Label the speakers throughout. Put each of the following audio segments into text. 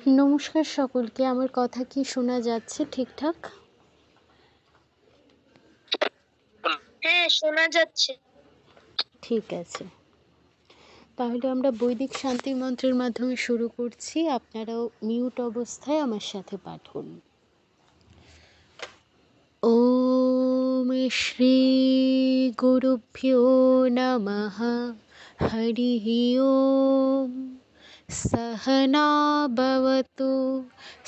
Speaker 1: নমস্কার সকলকে। আমার কথা কি শোনা যাচ্ছে ঠিকঠাক?
Speaker 2: হ্যাঁ, শোনা যাচ্ছে।
Speaker 1: ঠিক আছে। তাহলে আমরা বৈদিক শান্তি মন্ত্রের মাধ্যমে শুরু করছি। আপনারাও মিউট অবস্থায় আমার সাথে পাঠ করুন। ওম শ্রী গুরুভ্যো নমঃ। হরিঃ ওম। सहना भवतु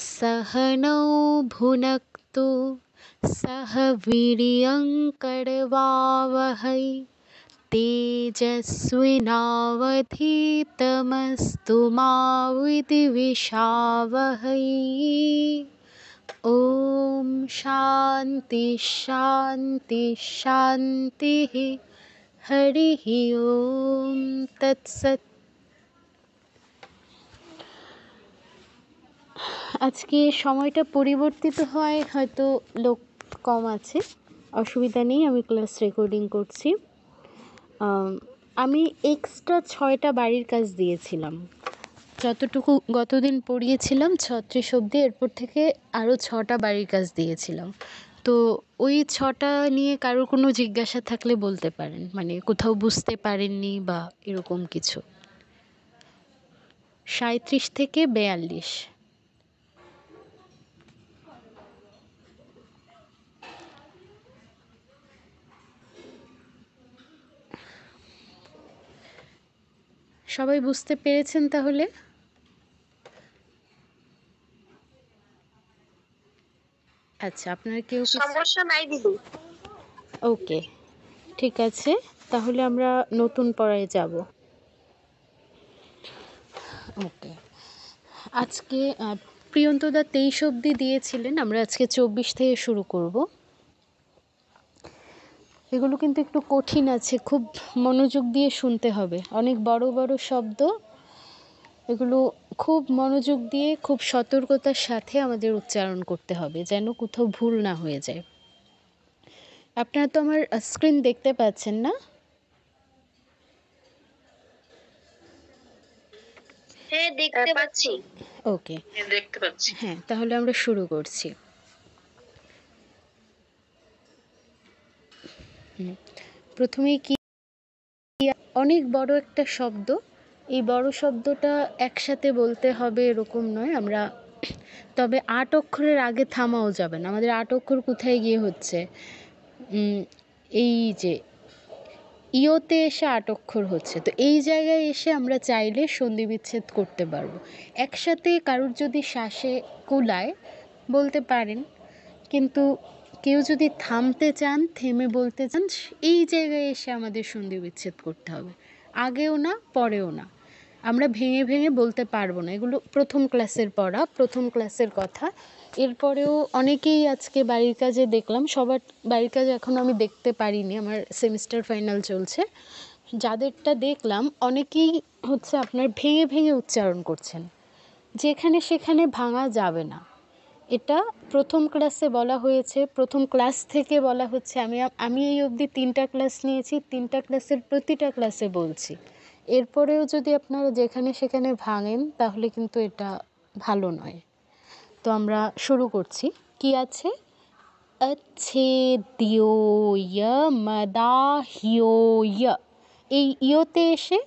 Speaker 1: सहनौ भुनक्तु सह वीर्यङ्करवावहै तेजस्विनावधीतमस्तु मा विद्विषावहै। ॐ शान्ति शान्ति शान्तिः। हरिः ॐ तत्सत्। আজকে সময়টা পরিবর্তিত হয়, হয়তো লোক কম আছে, অসুবিধা নেই। আমি ক্লাস রেকর্ডিং করছি। আমি এক্সট্রা 6টা বাড়ির কাজ দিয়েছিলাম। যতটুকু গতদিন পড়িয়েছিলাম 36 অবধি, এরপর থেকে আরও 6টা বাড়ির কাজ দিয়েছিলাম। তো ওই 6টা নিয়ে কারোর কোনো জিজ্ঞাসা থাকলে বলতে পারেন, মানে কোথাও বুঝতে পারেননি বা এরকম কিছু। 37 থেকে 42। সবাই বুঝতে পেরেছেন তাহলে? আচ্ছা, আপনারা কেউ
Speaker 2: সমস্যা নাই দিদি।
Speaker 1: ওকে, ঠিক আছে। তাহলে আমরা নতুন পড়ায় যাব। ওকে, আজকে প্রিয়ন্তদা 23 অবধি দিয়েছিলেন, আমরা আজকে 24 থেকে শুরু করব। এগুলো কিন্তু একটু কঠিন আছে, খুব মনোযোগ দিয়ে শুনতে হবে। অনেক বড় বড় শব্দ, এগুলো খুব মনোযোগ দিয়ে খুব সতর্কতার সাথে আমাদের উচ্চারণ করতে হবে, যেন কোথাও ভুল না হয়ে যায়। আপনারা তো আমার স্ক্রিন দেখতে পাচ্ছেন না?
Speaker 2: হ্যাঁ, দেখতে পাচ্ছি।
Speaker 1: ওকে,
Speaker 2: দেখতে পাচ্ছি।
Speaker 1: হ্যাঁ, তাহলে আমরা শুরু করছি। প্রথমেই কি, অনেক বড় একটা শব্দ, এই বড় শব্দটা একসাথে বলতে হবে এরকম নয়। আমরা তবে 8 অক্ষরের আগে থামাও যাবে না। আমাদের 8 অক্ষর কোথায় গিয়ে হচ্ছে, এই যে ইয়োতে এসে 8 অক্ষর হচ্ছে। তো এই জায়গায় এসে আমরা চাইলে সন্ধি বিচ্ছেদ করতে পারবো। একসাথে কারুর যদি শ্বাসে কুলায় বলতে পারেন, কিন্তু কেউ যদি থামতে চান, থেমে বলতে চান, এই জায়গায় এসে আমাদের সন্ধি বিচ্ছেদ করতে হবে। আগেও না, পরেও না। আমরা ভেঙে ভেঙে বলতে পারবো না। এগুলো প্রথম ক্লাসের পড়া, প্রথম ক্লাসের কথা। এরপরেও অনেকেই আজকে বাড়ির কাজে দেখলাম, সবার বাড়ির কাজ এখন আমি দেখতে পারিনি, আমার সেমিস্টার ফাইনাল চলছে। যাদেরটা দেখলাম অনেকেই হচ্ছে আপনার ভেঙে ভেঙে উচ্চারণ করছেন, যেখানে সেখানে ভাঙা যাবে না। এটা প্রথম ক্লাসে বলা হয়েছে, প্রথম ক্লাস থেকে বলা হচ্ছে। আমি এই অবধি 3টা ক্লাস নিয়েছি, 3টা ক্লাসের প্রতিটা ক্লাসে বলছি। এরপরেও যদি আপনারা যেখানে সেখানে ভাঙেন, তাহলে কিন্তু এটা ভালো নয়। তো আমরা শুরু করছি। কি আছে? अच्छेद्योय मदाह्योय। এই ইয়োতে এসে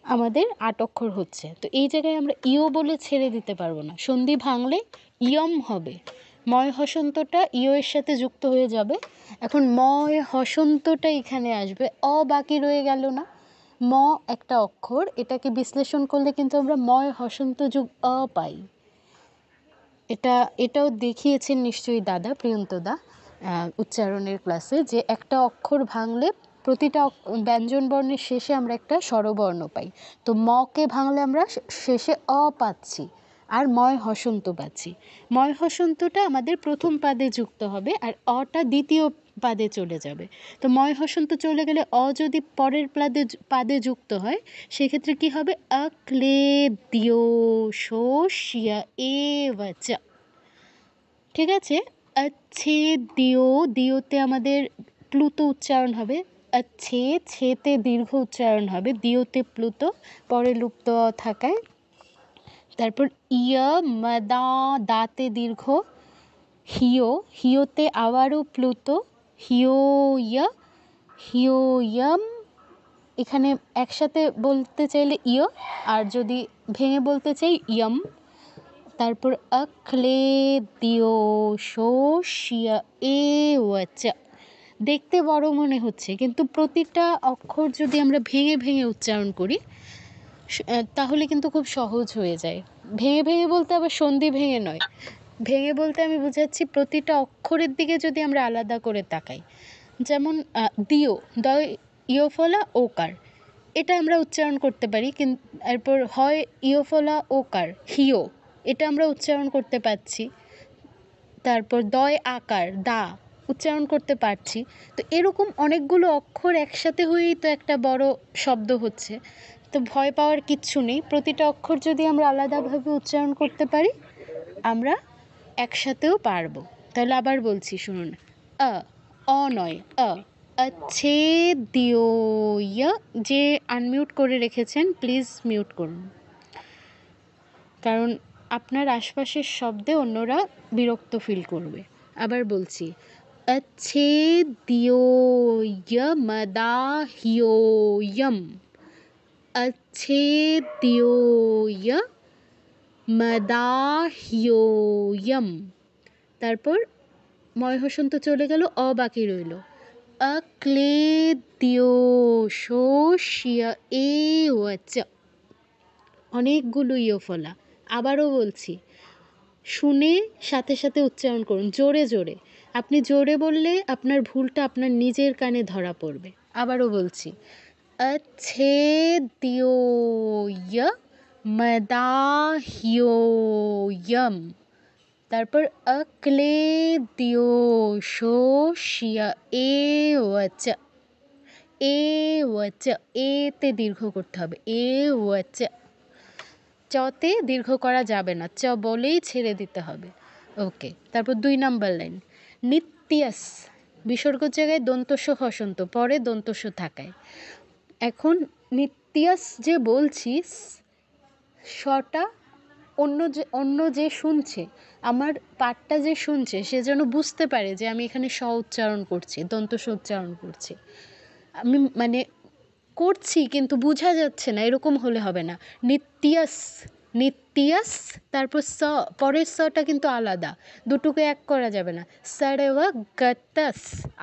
Speaker 1: আমাদের 8 অক্ষর হচ্ছে। তো এই জায়গায় আমরা ইয় বলে ছেড়ে দিতে পারবো না। সন্ধি ভাঙলে ইয়ম হবে। ময় হসন্তটা ইয় এর সাথে যুক্ত হয়ে যাবে। এখন ময় হসন্তটা এখানে আসবে, অ বাকি রয়ে গেল না। ম একটা অক্ষর, এটাকে বিশ্লেষণ করলে কিন্তু আমরা ময় হসন্ত যোগ অ পাই। এটাও দেখিয়েছেন নিশ্চয়ই দাদা, প্রিয়ন্তদা, উচ্চারণের ক্লাসে, যে একটা অক্ষর ভাঙলে প্রতিটা ব্যঞ্জন বর্ণের শেষে আমরা একটা স্বরবর্ণ পাই। তো মকে ভাঙলে আমরা শেষে অ পাচ্ছি, আর ময় হসন্ত পাচ্ছি। ময় হসন্তটা আমাদের প্রথম পাদে যুক্ত হবে, আর অটা দ্বিতীয় পাদে চলে যাবে। তো ময় হসন্ত চলে গেলে অ যদি পরের পাদে যুক্ত হয়, সেক্ষেত্রে কি হবে? অক্লেদ্যোশোষ্য এবচ। ঠিক আছে? अच्छेद्यो, দিওতে আমাদের প্লুত উচ্চারণ হবে। अच्छे, ছেতে দীর্ঘ উচ্চারণ হবে, দিওতে প্লুত, পরে লুপ্ত থাকায় তারপর ইয় মদা, দাতে দীর্ঘ, হিও, হিওতে আবারও প্লুত, হিওয়, হিওয়ম। এখানে একসাথে বলতে চাইলে ইয়, আর যদি ভেঙে বলতে চাই ইয়ম। তারপর অক্লে দিও শোষিয়া এ ওয়াচ। দেখতে বড় মনে হচ্ছে, কিন্তু প্রতিটা অক্ষর যদি আমরা ভেঙে ভেঙে উচ্চারণ করি তাহলে কিন্তু খুব সহজ হয়ে যায়। ভেঙে ভেঙে বলতে আবার সন্ধি ভেঙে নয়, ভেঙে বলতে আমি বুঝাচ্ছি প্রতিটা অক্ষরের দিকে যদি আমরা আলাদা করে তাকাই। যেমন দিও, দয় ইয়ফলা ওকার, এটা আমরা উচ্চারণ করতে পারি, কিন্তু এরপর হয় ইয়ফলা ওকার হিও, এটা আমরা উচ্চারণ করতে পারছি। তারপর দয় আকার দা, উচ্চারণ করতে পারছি। তো এরকম অনেকগুলো অক্ষর একসাথে হয়েই তো একটা বড় শব্দ হচ্ছে। তো ভয় পাওয়ার কিচ্ছু নেই, প্রতিটা অক্ষর যদি আমরা আলাদাভাবে উচ্চারণ করতে পারি আমরা একসাথেও পারবো। তাহলে আবার বলছি, শুনুন। অ নয়, আছে দিও। যে আনমিউট করে রেখেছেন প্লিজ মিউট করুন, কারণ আপনার আশপাশের শব্দে অন্যরা বিরক্ত ফিল করবে। আবার বলছি, আছে দিও মদা হিওয়ম, আছে দিও মদা হিওয়ম। তারপর ময় হসন্ত চলে গেল, অ বাকি রইল। অক্লে দিও শোষিয়া এ ওয়াচ, অনেকগুলো ইয়ফলা। আবারও বলছি, শুনে সাথে সাথে উচ্চারণ করুন, জোরে জোরে। আপনি জোরে বললে আপনার ভুলটা আপনার নিজের কানে ধরা পড়বে। আবারও বলছি, আছে দিও মদা হিওয়ম। তারপর অক্লে দিও শোষিয়া এ ওয়াচ, এ ওয়াচ, এতে দীর্ঘ করতে হবে, এ ওয়াচ। চতে দীর্ঘ করা যাবে না, চ বলেই ছেড়ে দিতে হবে। ওকে, তারপর 2 নম্বর লাইন, নিত্যাস, বিসর্গর জায়গায় দন্তস্ব হসন্ত, পরে দন্তস্ব থাকায়। এখন নিত্যাস যে বলছি, স্বটা অন্য যে শুনছে, আমার পাঠটা যে শুনছে, সে যেন বুঝতে পারে যে আমি এখানে স উচ্চারণ করছি, দন্তস্ব উচ্চারণ করছি। আমি মানে করছি কিন্তু বোঝা যাচ্ছে না, এরকম হলে হবে না। নিত্যাস, নিত্যাস, তারপর স, পরের সটা কিন্তু আলাদা, দুটোকে এক করা যাবে না। সারেওয়া গতাস,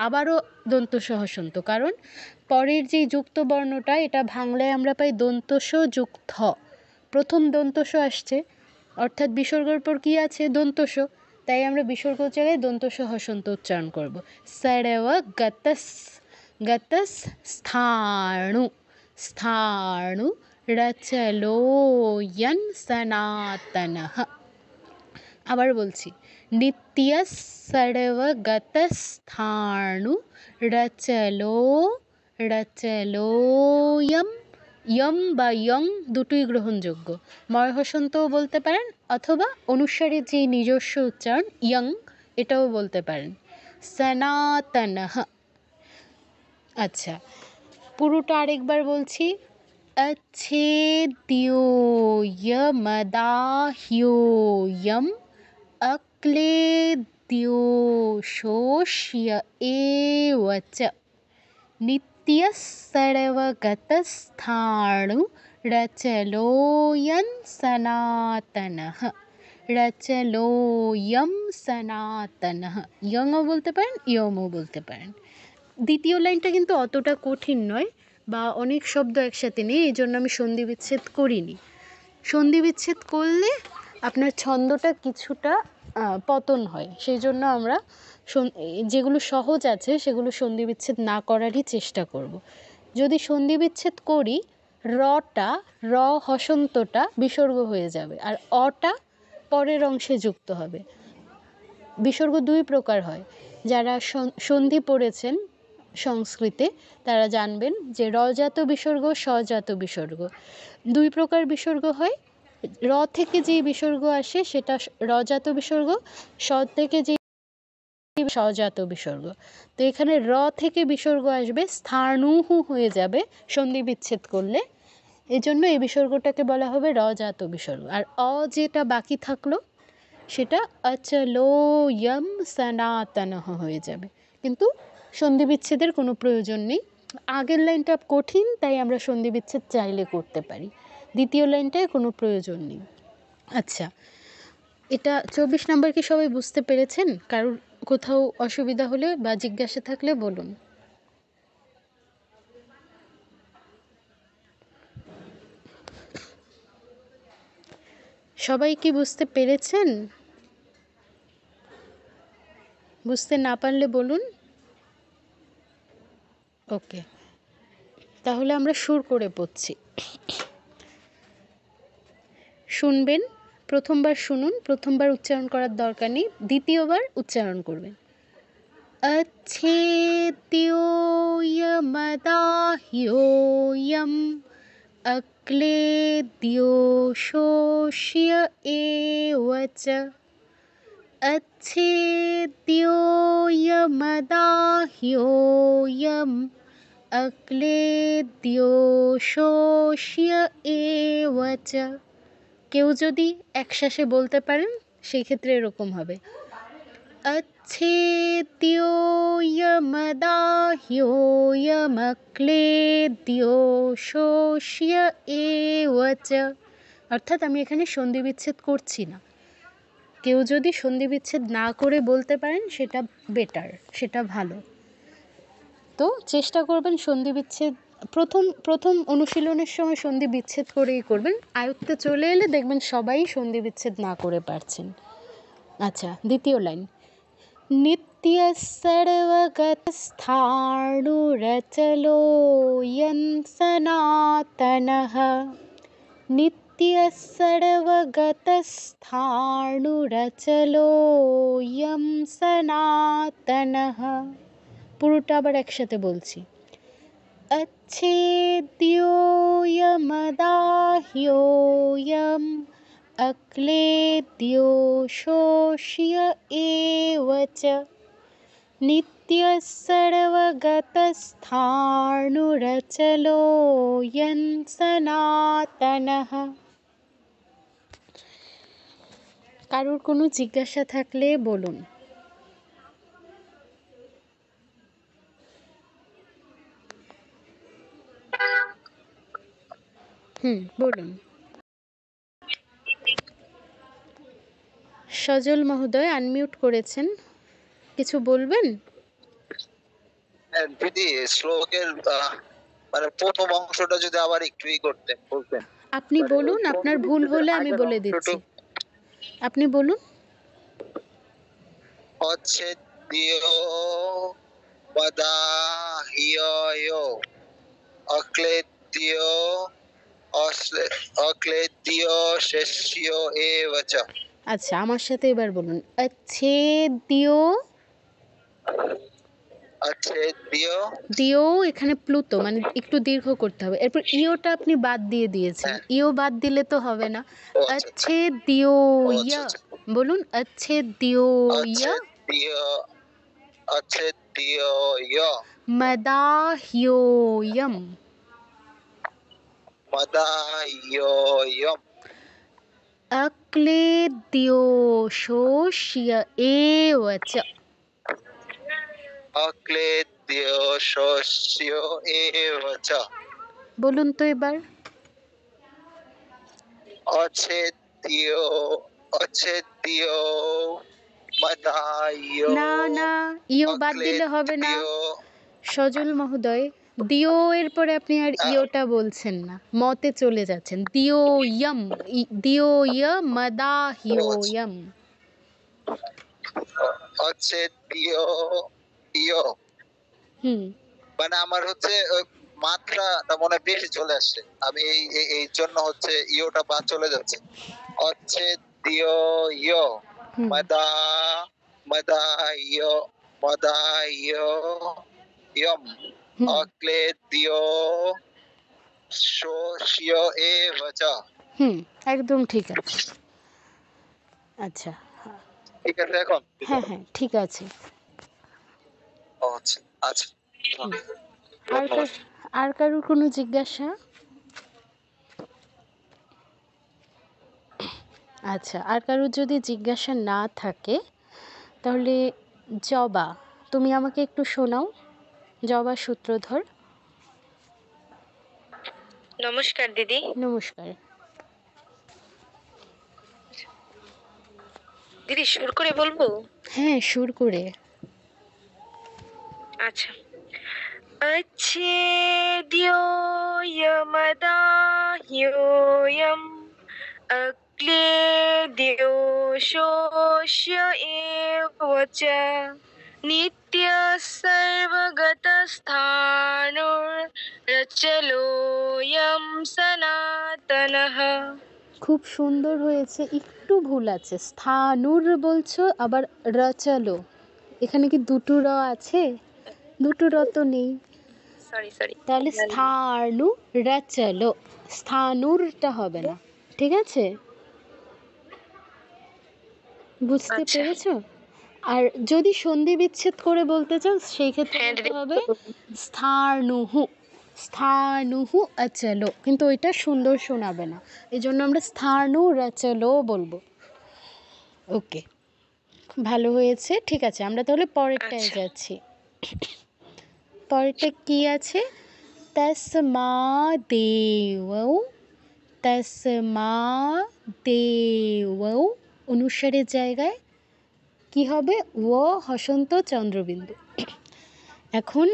Speaker 1: আবারও দন্তস্ব হসন্ত, কারণ পরের যে যুক্ত বর্ণটা, এটা ভাঙলে আমরা পাই দন্তস্ব যুক্ত থ, প্রথম দন্তস্ব আসছে, অর্থাৎ বিসর্গর পর কী আছে, দন্তস্ব, তাই আমরা বিসর্গর জায়গায় দন্তস্ব হসন্ত উচ্চারণ করব। সারেওয়া গতাস, গতস স্থাণু, স্থাণু রচলোয়ন সনাতনঃ। আবার বলছি, নিত্যস সর্বগতস্থাণু রচলোয়ম। ইয়ম বা ইয়ং দুটোই গ্রহণযোগ্য, ময় হসন্তও বলতে পারেন, অথবা অনুসারী যে নিজস্ব উচ্চারণ ইয়ং, এটাও বলতে পারেন। সনাতনঃ। আচ্ছা, পুরোটা আরেকবার বলছি, আছে দিও মদা হিওয়ম, অক্লে দিও শোষিয়া এ ওয়াচ, নিত্যস সর্বগতস্থাণু রচলোয়ন সনাতনঃ, রচলোয়ম সনাতনঃ। ইয়ংও বলতে পারেন, ইয়মও বলতে পারেন। দ্বিতীয় লাইনটা কিন্তু অতটা কঠিন নয়, বা অনেক শব্দ একসাথে নেই, এই জন্য আমি সন্ধি বিচ্ছেদ করিনি। সন্ধি বিচ্ছেদ করলে আপনার ছন্দটা কিছুটা পতন হয়, সেই জন্য আমরা যেগুলো সহজ আছে সেগুলো সন্ধি বিচ্ছেদ না করারই চেষ্টা করব। যদি সন্ধি বিচ্ছেদ করি, রটা, র হসন্তটা বিসর্গ হয়ে যাবে, আর অটা পরের অংশে যুক্ত হবে। বিসর্গ 2 প্রকার হয়, যারা সন্ধি পড়েছেন সংস্কৃতে তারা জানবেন যে রজাত বিসর্গ, স্বজাত বিসর্গ, 2 প্রকার বিসর্গ হয়। র থেকে যেই বিসর্গ আসে সেটা রজাত বিসর্গ, স থেকে যে স্বজাত বিসর্গ। তো এখানে র থেকে বিসর্গ আসবে, স্থাণুহু হয়ে যাবে সন্ধি বিচ্ছেদ করলে, এই জন্য এই বিসর্গটাকে বলা হবে রজাত বিসর্গ। আর যেটা বাকি থাকলো সেটা অচলোয়ম সনাতনঃ হয়ে যাবে, কিন্তু সন্ধি বিচ্ছেদের কোনো প্রয়োজন নেই। আগের লাইনটা কঠিন, তাই আমরা সন্ধি বিচ্ছেদ চাইলে করতে পারি, দ্বিতীয় লাইনটায় কোনো প্রয়োজন নেই। আচ্ছা, এটা 24 নম্বর কি সবাই বুঝতে পেরেছেন? কারোর কোথাও অসুবিধা হলে বা জিজ্ঞাসা থাকলে বলুন। সবাই কি বুঝতে পেরেছেন? বুঝতে না পারলে বলুন। ওকে, তাহলে আমরা সুর করে পড়ছি। শুনবেন, প্রথমবার শুনুন, প্রথমবার উচ্চারণ করার দরকার নেই, দ্বিতীয়বার উচ্চারণ করবেন। अच्छेद्योयमदाह्योऽयम् अक्लेद्यो शोष्य एव च। अच्छेद्योयमदाह्योऽयम् अक्लेद्यो शोष्य एव च। কেউ যদি একশ্বাসে বলতে পারেন সেই ক্ষেত্রে এরকম হবে, अच्छेद्योयमदाह्योऽयमक्लेद्यो शोष्य एव च। অর্থাৎ আমি এখানে সন্ধি বিচ্ছেদ করছি না। কেউ যদি সন্ধি বিচ্ছেদ না করে বলতে পারেন সেটা বেটার, সেটা ভালো। তো চেষ্টা করবেন সন্ধি বিচ্ছেদ প্রথম অনুশীলনের সময় সন্ধি বিচ্ছেদ করেই করবেন। আয়ত্তে চলে এলে দেখবেন সবাই সন্ধি বিচ্ছেদ না করে পারছেন। আচ্ছা, দ্বিতীয় লাইন। নিত্য সর্বগতস্থাণুরচলোऽয়ং সনাতনঃ। নিত্য সর্বগতস্থাণুরচলোऽয়ং সনাতনঃ। পুরোটা আবার একসাথে বলছি। अच्छेद्योयमदाह्योऽयम् अक्लेद्यो शोष्य एव च। नित्यः सर्वगतस्थाणुरचलोऽयं सनातनः। কারোর কোনো জিজ্ঞাসা থাকলে বলুন। বলুন। সজল মহোদয় আনমিউট করেছেন, কিছু বলবেন?
Speaker 3: দিদি, শ্লোকের মানে প্রথম অংশটা যদি আবার একটু করতেন, বলতেন।
Speaker 1: আপনি বলুন, আপনার ভুল হলে আমি বলে দিচ্ছি, আপনি বলুন।
Speaker 3: अच्छेद्यो मदाह्योऽयो अक्लेद्यो अक्लेद्यो शस्य एव च।
Speaker 1: আচ্ছা, আমার সাথে এবার বলুন। अच्छेद्यो, দিও এখানে প্লুত, মানে একটু দীর্ঘ করতে হবে। এরপর ইওটা আপনি বাদ দিয়ে দিয়েছেন, ইও বাদ দিলে তো হবে না। अच्छेद्यो ইয়া বলুন, अच्छेद्यो ইয়া
Speaker 3: अच्छेद्यो
Speaker 1: मदाह्योऽयम् अक्लेद्यो शोष्य एव च।
Speaker 3: अक्लेद्यो शोष्य एव च।
Speaker 1: বলুন তো এবার।
Speaker 3: अच्छेद्यो मदाह्यो।
Speaker 1: না না, ইও বাদ দিলে হবে না সজল মহোদয়। দিও এর পরে আপনি আর ইওটা বলছেন না, মতে চলে যাচ্ছেন। দিও ইয়ম, দিও ইয় মদাহ্যোয়ম।
Speaker 3: अच्छेद्यो ইয়, মানে আমার হচ্ছে মাত্রাটা মনে বেশি চলে আসছে, আমি এই জন্য হচ্ছে ইওটা বাদ চলে যাচ্ছে। अच्छेद्यो ইয় মদা মদাহ্য ইয়ম अक्लेद्यो शोष्य एव च।
Speaker 1: একদম ঠিক আছে। আচ্ছা,
Speaker 3: ঠিক আছে এখন?
Speaker 1: হ্যাঁ হ্যাঁ ঠিক আছে।
Speaker 3: আচ্ছা আচ্ছা,
Speaker 1: আর কারোর কোনো জিজ্ঞাসা? আচ্ছা, আর কারোর যদি জিজ্ঞাসা না থাকে তাহলে জবা, তুমি আমাকে একটু শোনাও, জবা সূত্রধর।
Speaker 2: নমস্কার দিদি।
Speaker 1: নমস্কার।
Speaker 2: দিদি সুর করে বলবো?
Speaker 1: হ্যাঁ, সুর করে।
Speaker 2: আচ্ছা। अच्छेद्योयमदाह्योऽयम् अक्लेद्यो शोष्य एव च नित्यः सर्वगतस्थाणुरचलोऽयं सनातनः।
Speaker 1: খুব সুন্দর হয়েছে, একটু ভুল আছে, স্থানুর বলছো আবার রচলো, এখানে কি দুটো র আছে? দুটো র তো নেই,
Speaker 2: সরি।
Speaker 1: তাহলে স্থানু রচলো, স্থানুরটা হবে না, ঠিক আছে? বুঝতে
Speaker 2: আচ্ছা।
Speaker 1: পেরেছো? আর যদি সন্ধি বিচ্ছেদ করে বলতে চাও সেই ক্ষেত্রে
Speaker 2: হ্যাঁ
Speaker 1: বলতে
Speaker 2: দিদি।
Speaker 1: হবে স্থানুহু, স্থানুহু অচলো, কিন্তু ওইটা সুন্দর শোনাবে না, এই জন্য আমরা স্থানু রচলো বলবো। ওকে, ভালো হয়েছে, ঠিক আছে, আমরা তাহলে পরেরটায়
Speaker 2: আচ্ছা।
Speaker 1: যাচ্ছি। পরেরটা কি আছে? তস্মাদেবৌ, তস্মাদেবৌ অনুসারের জায়গায় কি হবে? ও হসন্ত চন্দ্রবিন্দু। এখন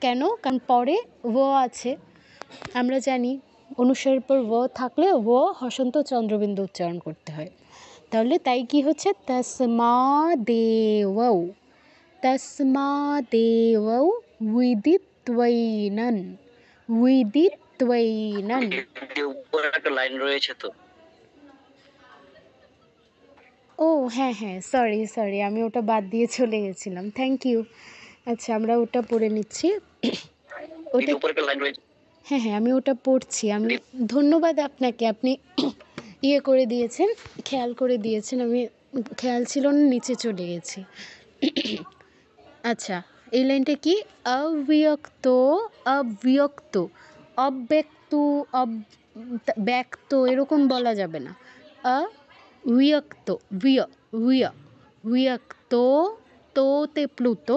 Speaker 1: কেন? কারণ পরে ও আছে, আমরা জানি অনুসারের পর ও থাকলে ও হসন্ত চন্দ্রবিন্দু উচ্চারণ করতে হয়, তাহলে তাই কি হচ্ছে? তস্মাদেবৌ, তস্মাদেবৌ উদিত্বৈনন, উদিত্বৈনন।
Speaker 3: উপরে একটা লাইন রয়েছে তো।
Speaker 1: ও হ্যাঁ হ্যাঁ, সরি, আমি ওটা বাদ দিয়ে চলে গেছিলাম, থ্যাংক ইউ। আচ্ছা, আমরা ওটা পড়ে নিচ্ছি। ওটা
Speaker 3: উপরে একটা লাইন রয়েছে।
Speaker 1: হ্যাঁ হ্যাঁ, আমি ওটা পড়ছি। আমি ধন্যবাদ আপনাকে, আপনি ইয়ে করে দিয়েছেন, খেয়াল করে দিয়েছেন, আমি খেয়াল ছিল না, নিচে চলে গেছি। আচ্ছা, এই লাইনটা কি? অব্যক্ত, অব্যক্ত, অব্যক্ত, ব্যক্ত এরকম বলা যাবে না, অব্যক্ত, ব্যক্ত, তোতে প্লুত,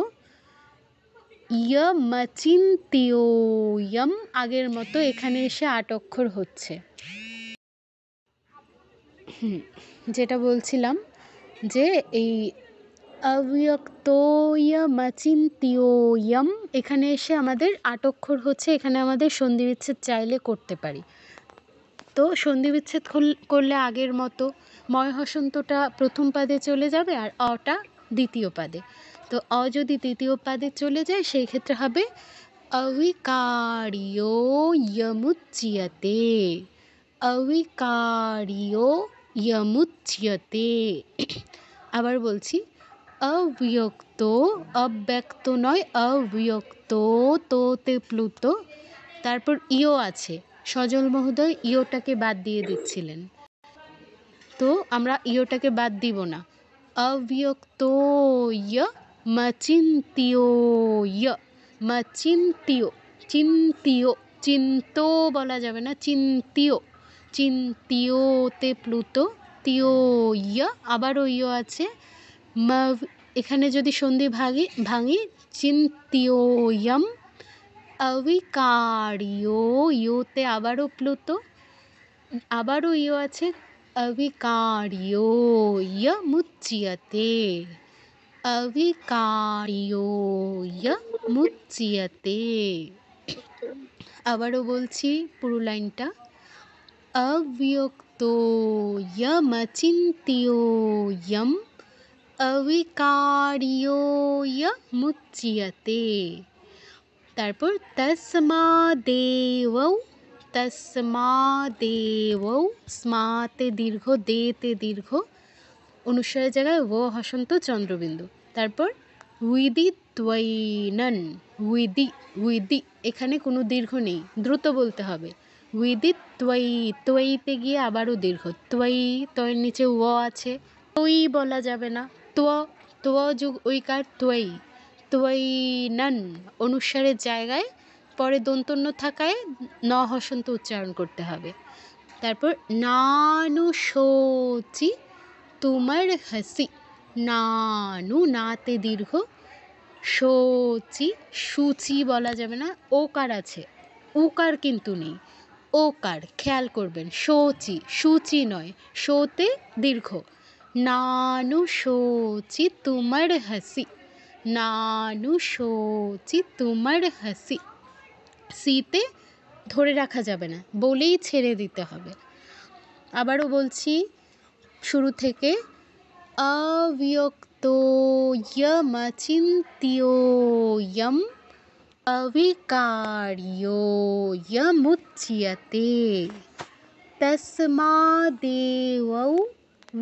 Speaker 1: ইয়মচিন্ত্যয়ম আগের মতো এখানে এসে ৮ অক্ষর হচ্ছে। যেটা বলছিলাম যে এই অব্যক্তয়মচিন্ত্যয়ম এখানে এসে আমাদের ৮ অক্ষর হচ্ছে, এখানে আমাদের সন্ধি বিচ্ছেদ চাইলে করতে পারি। তো সন্ধি বিচ্ছেদ করলে আগের মতো ময় হসন্তটা প্রথম পাদে চলে যাবে আর অটা দ্বিতীয় পাদে। তো অ যদি তৃতীয় পাদে চলে যায় সেই ক্ষেত্রে হবে অবিকার্য ইয়মুচ্যতে, অবিকার্য ইয়মুচ্যতে। আবার বলছি, অব্যক্ত, অব্যক্ত নয়, অব্যক্ত, তোতে প্লুত, তারপর ইও আছে, সজল মহোদয় ইওটাকে বাদ দিয়ে দিচ্ছিলেন, তো আমরা ইওটাকে বাদ দিব না। অব্যক্ত মচিন্ত্যয়, মচিন্ত্য, চিন্ত্য, চিন্তো বলা যাবে না, চিন্ত্য, চিন্ত্যোতে প্লুত, ত্যোয়, আবারও ইয় আছে, এখানে যদি সন্ধি ভাঙি চিন্ত্যোয়ম, অবিকার্য, ইয়োতে আবারও প্লুত, আবারও ইয় আছে, অবিকার্য ইয়মুচ্যতে, অবিকার্য ইয়মুচ্যতে। আবারও বলছি পুরো লাইনটা, অব্যক্ত ইয়মচিন্ত্যয়ম, অবিকার্য ইয়মুচ্যতে। তারপর তস্মাদেবৌ, তস্মাদেবৌ, স্মাতে দীর্ঘ, দেতে দীর্ঘ, অনুসারের জায়গায় ও হসন্ত চন্দ্রবিন্দু, তারপর উদিত্বৈনন, উইদি, উইদি, এখানে কোনো দীর্ঘ নেই, দ্রুত বলতে হবে, উদিত্বৈ, ত্বইতে গিয়ে আবারও দীর্ঘ, ত্বই, তয়ের নিচে ও আছে, তৈ বলা যাবে না, ত্ব যোগ ঐকার ত্বই, ত্বৈনন, অনুসারের জায়গায় পরে দন্তন্য থাকায় ন হসন্ত উচ্চারণ করতে হবে, তারপর নানু শোচি তোমার হাসি, নানু নাতে দীর্ঘ, শোচি সূচি বলা যাবে না, ওকার আছে, উকার কিন্তু নেই, ওকার খেয়াল করবেন, শোচি সূচি নয়, শোতে দীর্ঘ, নানু শোচি তোমার হাসি, নানু শোচি তোমার হাসি, সিতে ধরে রাখা যাবে না, বলেই ছেড়ে দিতে হবে। আবারও বলছি শুরু থেকে, অব্যক্তোয়মচিন্ত্যোয়ম অবিকার্যোয়মুচ্যতে তস্মাদেবৌ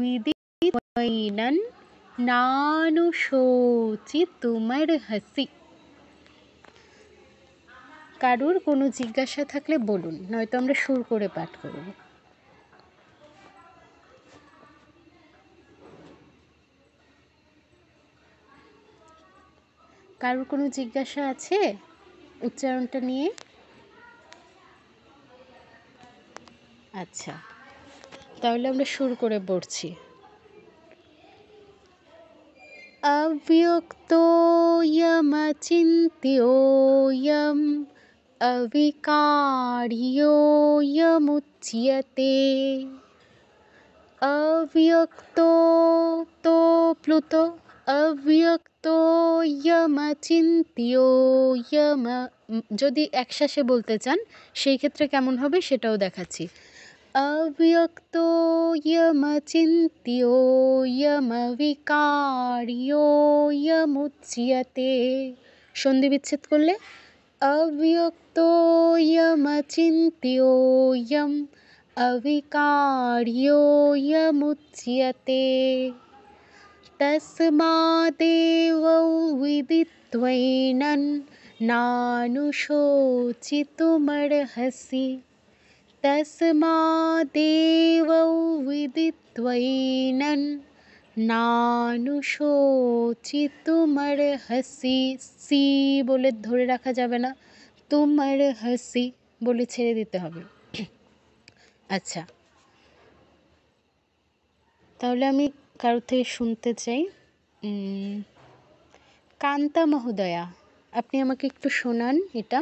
Speaker 1: বিদিত্বৈনং নানুশোচিতুমর্হসি। কারুর কোনো জিজ্ঞাসা থাকলে বলুন, নয়তো আমরা সুর করে পাঠ করব। কারুর কোনো জিজ্ঞাসা আছে উচ্চারণটা নিয়ে? আচ্ছা, তাহলে আমরা সুর করে পড়ছি। অব্যক্তোয়মচিন্ত্যোয়ম অবিকার্যোয়মুচ্যতে। অব্যক্ত তো প্লুত, অব্যক্তোয়মচিন্ত্যোয়ম, যদি একশ্বাসে বলতে চান সেই ক্ষেত্রে কেমন হবে সেটাও দেখাচ্ছি। অব্যক্তোয়মচিন্ত্যোয়মবিকার্যোয়মুচ্যতে। সন্ধি বিচ্ছেদ করলে অব্যক্তোয়মচিন্ত্যোয়ম অবিকার্যোয়মুচ্যতে তস্মাদেবৌ বিদিত্বৈনং নানুশোচিতুমর্হসি। তস্মাদেবৌ বিদিত্বৈনং নানুশোচিতুমর্হসি। সি বলে ধরে রাখা যাবে না, তুমর্হসি বলে ছেড়ে দিতে হবে। আচ্ছা, তাহলে আমি কারোর থেকে শুনতে চাই। কান্তা মহোদয়া, আপনি আমাকে একটু শোনান এটা।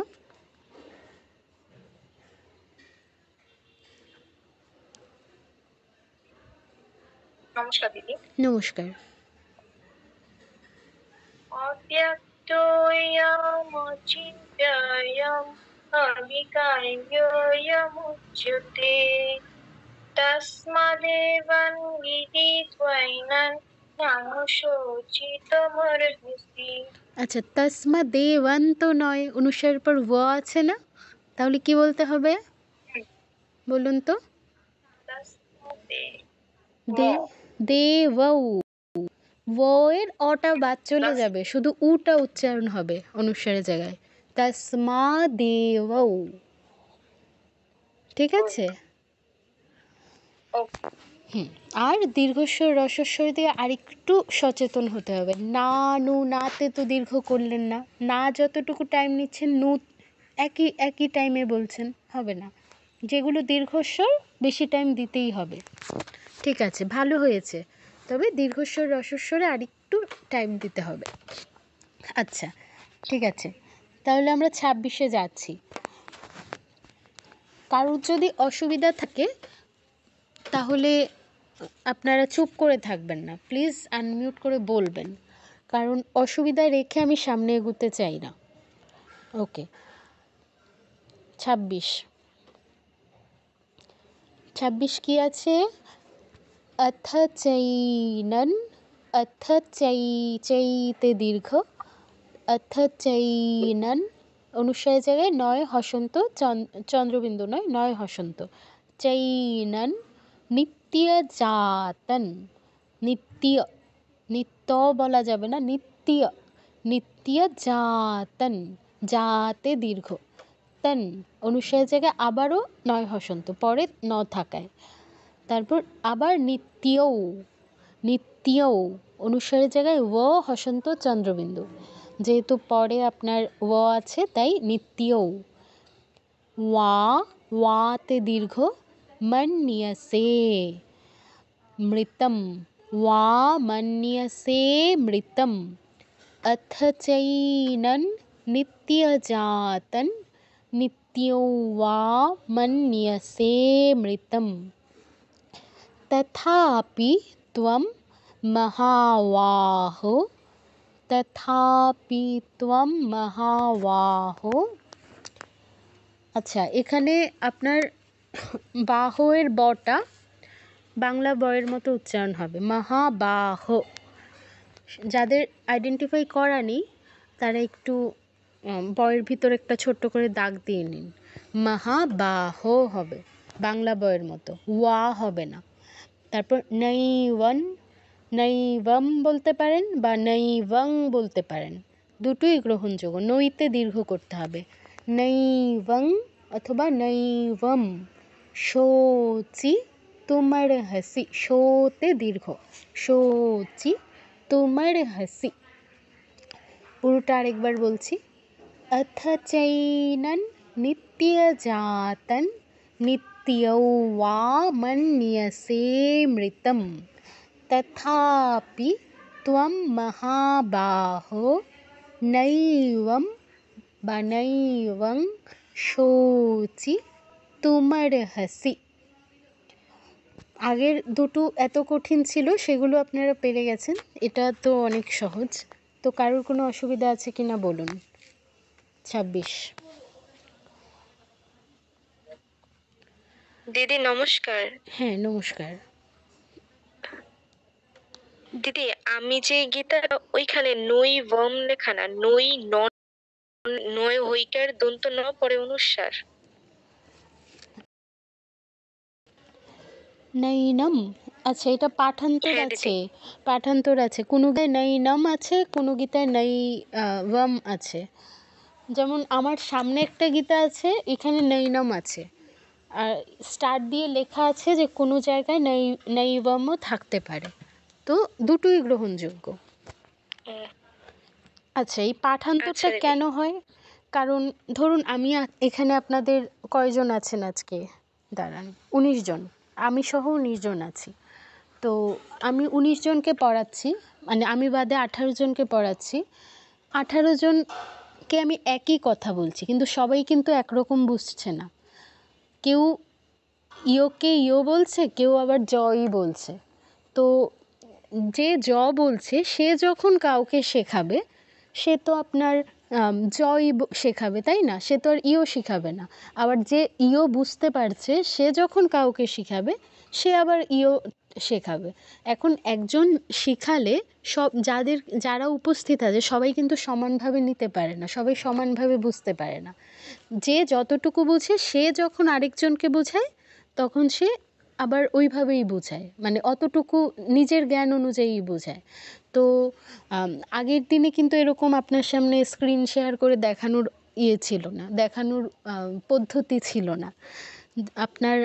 Speaker 2: নমস্কার দিদি।
Speaker 1: নমস্কার।
Speaker 2: অব্যক্তোয়মচিন্ত্যোয়ম অবিকার্যোয়মুচ্যতে তস্মাদেবং বিদিত্বৈনং নানুশোচিতুমর্হসি।
Speaker 1: আচ্ছা, তস্মাদেবং তো নয়, অনুসারের পর ও আছে না, তাহলে কি বলতে হবে বলুন তো? দেবৌ, ও এর অটা বাদ চলে যাবে, শুধু উটা উচ্চারণ হবে অনুসারের জায়গায়। তস্মাদেবৌ, ঠিক আছে? আর দীর্ঘস্বর রসস্বর দিয়ে আরেকটু সচেতন হতে হবে। না নু, নাতে তো দীর্ঘ করলেন না, না যতটুকু টাইম নিচ্ছেন নু একই টাইমে বলছেন, হবে না। যেগুলো দীর্ঘস্বর বেশি টাইম দিতেই হবে। ঠিক আছে, ভালো হয়েছে, তবে দীর্ঘস্বর রসস্বরে আরেকটু টাইম দিতে হবে। আচ্ছা, ঠিক আছে, তাহলে আমরা 26-এ যাচ্ছি। কারোর যদি অসুবিধা থাকে তাহলে আপনারা চুপ করে থাকবেন না, প্লিজ আনমিউট করে বলবেন, কারণ অসুবিধা রেখে আমি সামনে এগোতে চাই না। ওকে, 26 কি আছে? অথ চৈনন, অথ চৈতে দীর্ঘ, অথ চৈনন অনুসারের জায়গায় নয় হসন্ত, চন্দ্রবিন্দু নয়, নয় হসন্ত, চৈনন নিত্যজাতন, নিত্য বলা যাবে না, নিত্যজাতন, যাতে দীর্ঘ, তন অনুসারের জায়গায় আবারও নয় হসন্ত, পরে ন থাকায়। তারপর আবার নিত্যৌ অনুসারের জায়গায় ও হসন্ত চন্দ্রবিন্দু, যেহেতু পরে আপনার ও আছে তাই নিত্যৌ। ওয়াতে দীর্ঘ, मन्यसे मृतं वा मन्यसे मृतम् अथ चैनं नित्यजातं नित्यो वा मन्यसे मृतम् तथापि त्वं महाबाहो तथापि त्वं महाबाहो। আচ্ছা, এখানে আপনার বাহয়ের বটা বাংলা বয়ের মতো উচ্চারণ হবে, মহাবাহ। যাদের আইডেন্টিফাই করা নেই তারা একটু বয়ের ভিতর একটা ছোট্ট করে দাগ দিয়ে নিন। মহাবাহ হবে বাংলা বয়ের মতো, ওয়া হবে না। তারপর নৈবন নৈবম বলতে পারেন বা নৈবং বলতে পারেন, দুটোই গ্রহণযোগ্য। নইতে দীর্ঘ করতে হবে, নৈবং অথবা নৈবম। শোচি তোমার হাসি, শোতে দীর্ঘ, শোচি তোমার হাসি। পুরোটা আরেকবার বলছি। अथ चैनं नित्यजातं नित्यो वा मन्यसे मृतं तथापि त्वं महाबाहो नैवं বা নৈবং শোচি তুমর্হসি। আগের দুটো এত কঠিন ছিল, সেগুলো আপনারা পেরে গেছেন, এটা তো অনেক সহজ। তো কারোর কোনো অসুবিধা আছে কি না বলুন। 26।
Speaker 4: দিদি নমস্কার।
Speaker 1: হ্যাঁ নমস্কার।
Speaker 4: দিদি আমি যে গীতা, ওইখানে নই বম লেখা না, নই নয় হইকার দন্ত ন পরে অনুস্বার।
Speaker 1: নৈনম, আচ্ছা এটা পাঠান্তর
Speaker 4: হ্যাঁ
Speaker 1: আছে,
Speaker 4: দিদি।
Speaker 1: পাঠান্তর আছে। কোনো গীতায় নৈনম আছে, কোনো গীতায় নৈবম আছে। যেমন আমার সামনে একটা গীতা আছে, এখানে নৈনম আছে, আর স্টার দিয়ে লেখা আছে যে কোনো জায়গায় নৈবমও থাকতে পারে। তো দুটোই গ্রহণযোগ্য। আচ্ছা, এই পাঠান্তরটা
Speaker 4: আচ্ছা দিদি।
Speaker 1: কেন হয়? কারণ ধরুন আমি এখানে আপনাদের কয়জন আছেন আজকে, দাঁড়ান, 19 জন, আমি সহ 19 জন আছি। তো আমি 19 জনকে পড়াচ্ছি, মানে আমি বাদে 18 জনকে পড়াচ্ছি। 18 জনকে আমি একই কথা বলছি, কিন্তু সবাই কিন্তু একরকম বুঝছে না। কেউ ইয়োকে ইয়ো বলছে, কেউ আবার জই বলছে। তো যে জ বলছে সে যখন কাউকে শেখাবে, সে তো আপনার জই শেখাবে, তাই না? সে তো আর ইও শেখাবে না। আবার যে ইও বুঝতে পারছে, সে যখন কাউকে শেখাবে, সে আবার ইও শেখাবে। এখন একজন শিখালে যারা উপস্থিত আছে সবাই কিন্তু সমানভাবে নিতে পারে না, সবাই সমানভাবে বুঝতে পারে না। যে যতটুকু বুঝে সে যখন আরেকজনকে বোঝায়, তখন সে আবার ওইভাবেই বোঝায়, মানে অতটুকু নিজের জ্ঞান অনুযায়ী বোঝায়। তো আগের দিনে কিন্তু এরকম আপনার সামনে স্ক্রিন শেয়ার করে দেখানোর ছিল না, দেখানোর পদ্ধতি ছিল না। আপনার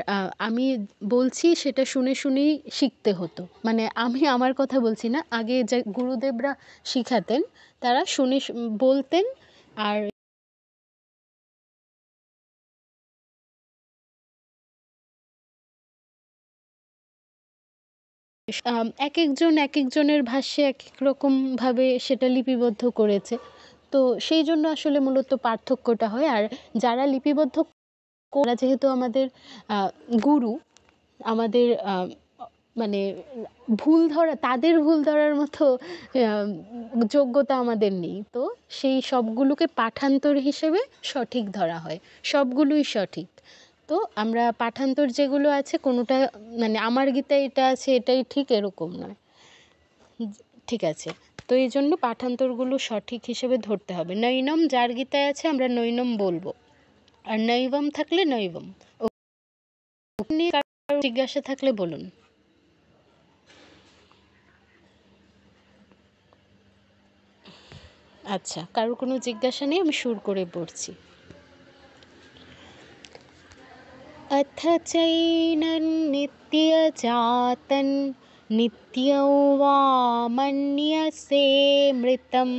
Speaker 1: আমি বলছি সেটা শুনে শুনেই শিখতে হতো। মানে আমি আমার কথা বলছি না, আগে যে গুরুদেবরা শিখাতেন তারা শুনে বলতেন, আর এক একজনের ভাষ্যে এক এক রকমভাবে সেটা লিপিবদ্ধ করেছে। তো সেই জন্য আসলে মূলত পার্থক্যটা হয়। আর যারা লিপিবদ্ধ ওরা যেহেতু আমাদের গুরু, আমাদের মানে তাদের ভুল ধরার মতো যোগ্যতা আমাদের নেই। তো সেই সবগুলোকে পাঠান্তর হিসেবে সঠিক ধরা হয়, সবগুলোই সঠিক। তো আমরা পাঠান্তর যেগুলো আছে, কোনোটা মানে আমার গীতায় এটা আছে এটাই ঠিক এরকম নয়, ঠিক আছে? তো এই জন্য পাঠান্তরগুলো সঠিক হিসেবে ধরতে হবে। নৈনম যার গীতায় আছে আমরা নৈনম বলবো, আর নৈবম থাকলে নৈবম। নিয়ে কারো জিজ্ঞাসা থাকলে বলুন। আচ্ছা, কারোর কোনো জিজ্ঞাসা নেই, আমি সুর করে পড়ছি। अथ चैनं नित्यजातं नित्यो वा मन्यसे मृतं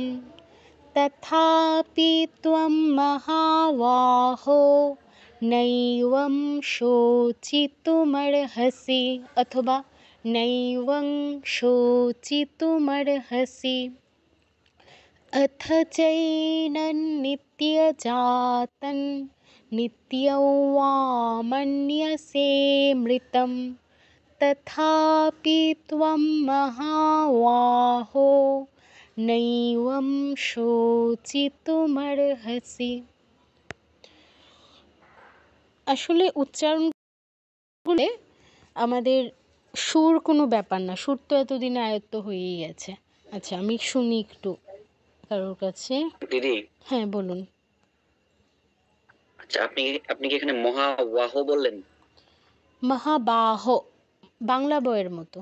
Speaker 1: तथापि त्वं महाबाहो नैवं शोचितुमर्हसि अथवा नैवं शोचितुमर्हसि अथ चैनं नित्यजातं नित्यं वा मन्यसे मृतं तथापि त्वं महाबाहो नैवं शोचितुमर्हसि। আসলে উচ্চারণগুলো আমাদের সুর কোনো ব্যাপার না, সুর তো এতদিনে আয়ত্ত হয়েই গেছে। আচ্ছা আমি শুনি একটু কারোর কাছে।
Speaker 5: দিদি,
Speaker 1: হ্যাঁ বলুন।
Speaker 5: আচ্ছা আপনি আপনি কি এখানে মহাওয়াহ বললেন?
Speaker 1: মহাবাহ, বাংলা বইয়ের মতো।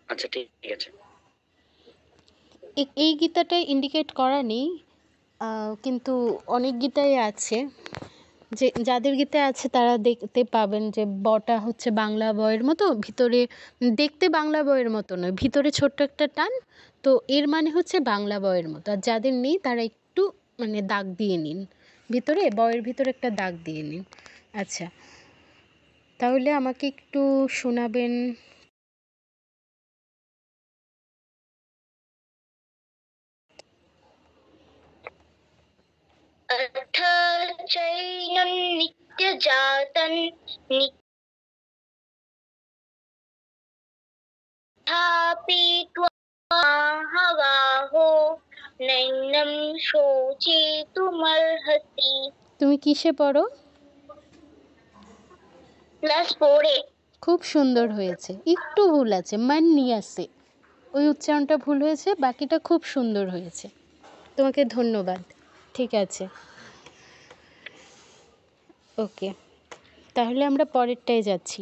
Speaker 5: আচ্ছা ঠিক আছে।
Speaker 1: এই গীতাটায় ইন্ডিকেট করা নেই, কিন্তু অনেক গীতায় আছে, যে যাদের গীতায় আছে তারা দেখতে পাবেন যে বটা হচ্ছে বাংলা বইয়ের মতো, ভিতরে দেখতে বাংলা বইয়ের মতো নয়, ভিতরে ছোট্ট একটা টান, তো এর মানে হচ্ছে বাংলা বইয়ের মতো। আর যাদের নেই তারা একটু মানে দাগ দিয়ে নিন, ভিতরে বইয়ের ভিতরে একটা দাগ দিয়ে নিন। আচ্ছা তাহলে আমাকে একটু শোনাবেন।
Speaker 4: अथ चैनं नित्यजातं निथापि त्वमहाबाहो नैनं शोचितुमर्हसि।
Speaker 1: তুমি কিসে পড়ো?
Speaker 4: ক্লাস 4-এ।
Speaker 1: খুব সুন্দর হয়েছে, একটু ভুল আছে, মান্নিয়াসে, ওই উচ্চারণটা ভুল হয়েছে, বাকিটা খুব সুন্দর হয়েছে, তোমাকে ধন্যবাদ। ঠিক আছে, ওকে, তাহলে আমরা পরেরটায় যাচ্ছি।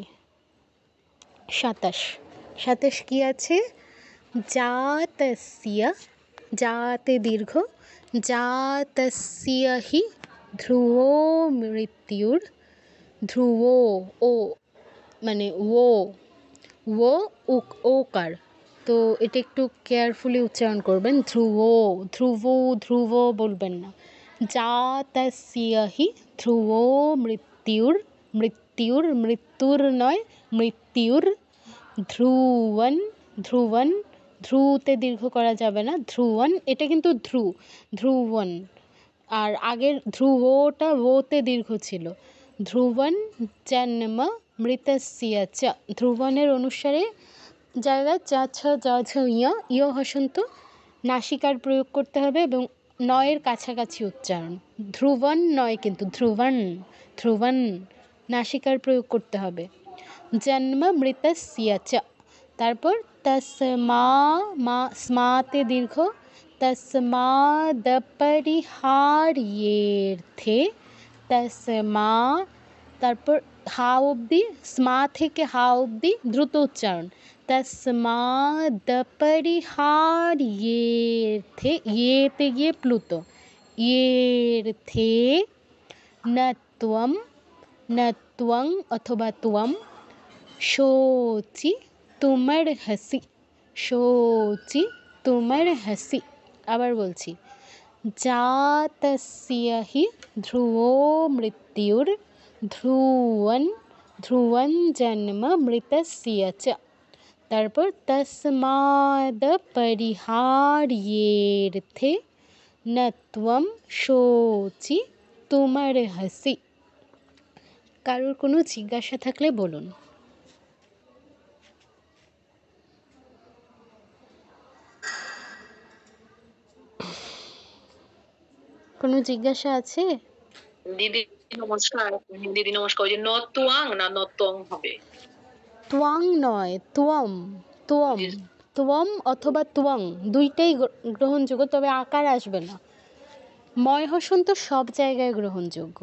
Speaker 1: 27 কি আছে? জাতস্য, জাতে দীর্ঘ, জাতস্য হি ধ্রুবো মৃত্যুর, ধ্রুব ও মানে ও ওকার, তো এটা একটু কেয়ারফুলি উচ্চারণ করবেন। ধ্রুব বলবেন না। জাতস্য হি ধ্রুব মৃত্যুর নয়, মৃত্যুর, ধ্রুবন, ধ্রুতে দীর্ঘ করা যাবে না, ধ্রুবন, এটা কিন্তু ধ্রুবন, আর আগের ধ্রুবটা ওতে দীর্ঘ ছিল। ধ্রুবন জন্ম মৃতস্য চ, ধ্রুবনের অনুসারে জায়গায় চা ছ জ ঝ ইয় হসন্ত নাসিকার প্রয়োগ করতে হবে এবং নয়ের কাছাকাছি উচ্চারণ। ধ্রুবন নয় কিন্তু ধ্রুবন নাসিকার প্রয়োগ করতে হবে। জন্ম মৃতস্য চ, তারপর স্মাতে দীর্ঘ, তস্মাদপরিহার্যের্থে, তারপর হা অবধি, স্মা থেকে হা অবধি দ্রুত উচ্চারণ। তস্মাদপরিহার্যের্থে, ইয়েতে গিয়ে প্লুত, ইয়ের্থে নত্বং অথবা ত্বম শোচিতুমর্হসি। আবার বলছি, জাতস্য হি ধ্রুবো মৃত্যুর, ধ্রুবন জন্ম মৃতস্য চ, তারপর তস্মাদপরিহার্যের্থে নত্বং শোচিতুমর্হসি। কারোর কোনো জিজ্ঞাসা থাকলে বলুন। কোনো জিজ্ঞাসা আছে?
Speaker 6: দিদি নমস্কার। দিদি নমস্কার। ওই যে নতুয়াং না নতং হবে?
Speaker 1: ত্বং নয়, ত্বম অথবা ত্বং দুইটাই গ্রহণযোগ্য, তবে আকার আসবে না। ময় হসন্ত সব জায়গায় গ্রহণযোগ্য,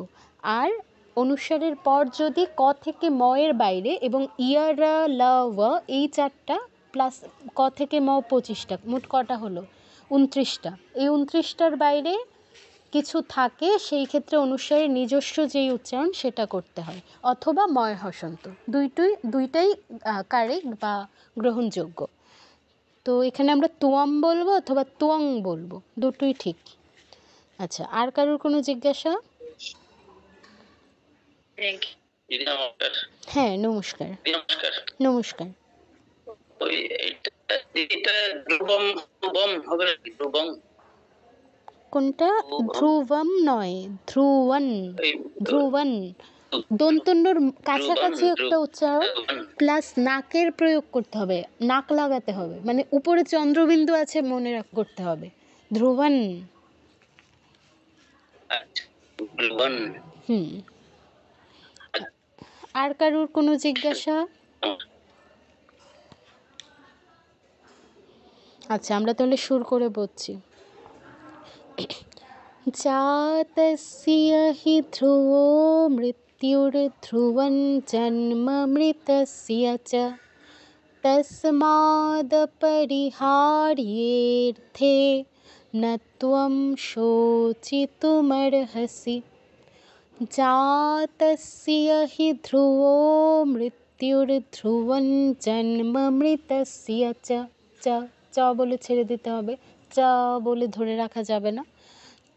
Speaker 1: আর অনুসারের পর যদি ক থেকে ময়ের বাইরে এবং ইয়ারা ল ওয়া এই চারটা প্লাস ক থেকে ম 25টা, মোট কটা হলো? 29টা। এই 29টার বাইরে কিছু থাকে সেই ক্ষেত্রে অনুসারে নিজস্ব যেই উচ্চারণ সেটা করতে হয়, অথবা ময় হসন্ত, দুইটাই কারেক্ট বা গ্রহণযোগ্য। তো এখানে আমরা তোয়াম বলবো অথবা তোয়াং বলবো, দুটোই ঠিক। আচ্ছা, আর কারোর কোনো জিজ্ঞাসা?
Speaker 5: দিদি নমস্কার।
Speaker 1: হ্যাঁ নমস্কার।
Speaker 5: দিদি নমস্কার।
Speaker 1: নমস্কার।
Speaker 5: ওই এটা দিদিটা ধ্রুবম ধ্রুবম হবে নাকি? ধ্রুবম
Speaker 1: কোনটা? ধ্রুবম নয়, ধ্রুবন।
Speaker 5: ওই
Speaker 1: ধ্রুবন দন্তন্যর কাছাকাছি একটা উচ্চারণ, প্লাস নাকের প্রয়োগ করতে হবে, নাক লাগাতে হবে, মানে উপরে চন্দ্রবিন্দু আছে মনে করতে হবে। ধ্রুবন।
Speaker 5: আচ্ছা ধ্রুবন।
Speaker 1: আর কারোর কোনো জিজ্ঞাসা? আচ্ছা আমরা তাহলে সুর করে বলছি। জাতস্য হি ধ্রুবো মৃত্যুর্ধ্রুবং জন্মমৃতস্য চ তস্মাদপরিহার্যেऽর্থে ন ত্বং শোচিতুমর্হসি। জাতস্য হি ধ্রুবো মৃত্যুর্ধ্রুবং জন্মমৃতস্য চ। চ বলে ছেড়ে দিতে হবে, চ বলে ধরে রাখা যাবে না।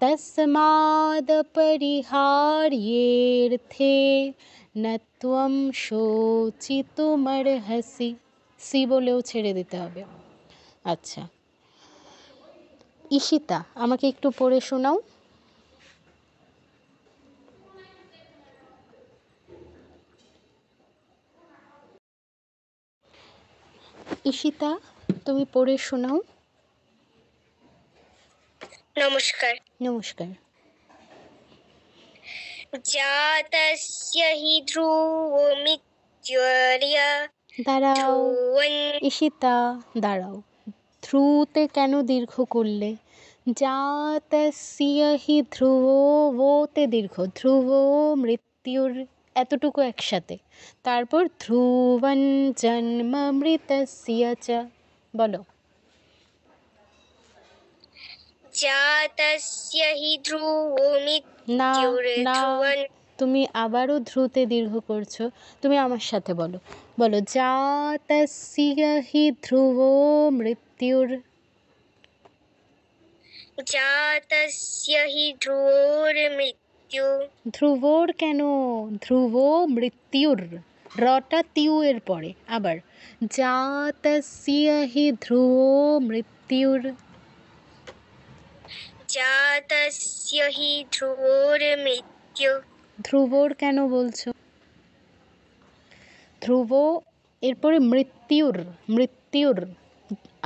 Speaker 1: তস্মাদপরিহার্যেऽর্থে ন ত্বং শোচিতুমর্হসি। সি বলেও ছেড়ে দিতে হবে। আচ্ছা ঈশিতা আমাকে একটু পড়ে শোনাও। ঈশিতা তুমি পড়ে শোনাও।
Speaker 4: নমস্কার।
Speaker 1: নমস্কার।
Speaker 4: জাতস্য হি ধ্রুবো মৃত্যুর্য
Speaker 1: দাঁড়াও
Speaker 4: ধ্রুবং।
Speaker 1: ঈশিতা দাঁড়াও, ধ্রুতে কেন দীর্ঘ করলে? জাতস্য হি ধ্রুবো, ওতে দীর্ঘ, ধ্রুব মৃত্যুর এতটুকু একসাথে, তারপর ধ্রুবং জন্মমৃতস্য চ। বলো।
Speaker 4: জাতস্য হি ধ্রুবো
Speaker 1: না না,
Speaker 4: মৃত্যুর্ধ্রুবং।
Speaker 1: তুমি আবারও ধ্রুতে দীর্ঘ করছো, তুমি আমার সাথে বলো। বলো জাতস্য হি ধ্রুবো মৃত্যুর।
Speaker 4: জাতস্য হি ধ্রুবোর মৃত্যু।
Speaker 1: ধ্রুবর কেন? ধ্রুব মৃত্যুর, রটা তিউ এর পরে। আবার জাতস্য হি ধ্রুবো মৃত্যুর।
Speaker 4: জাতস্য হি ধ্রুবোর মৃত্যু।
Speaker 1: ধ্রুবর কেন বলছো? ধ্রুব এরপরে মৃত্যুর, মৃত্যুর।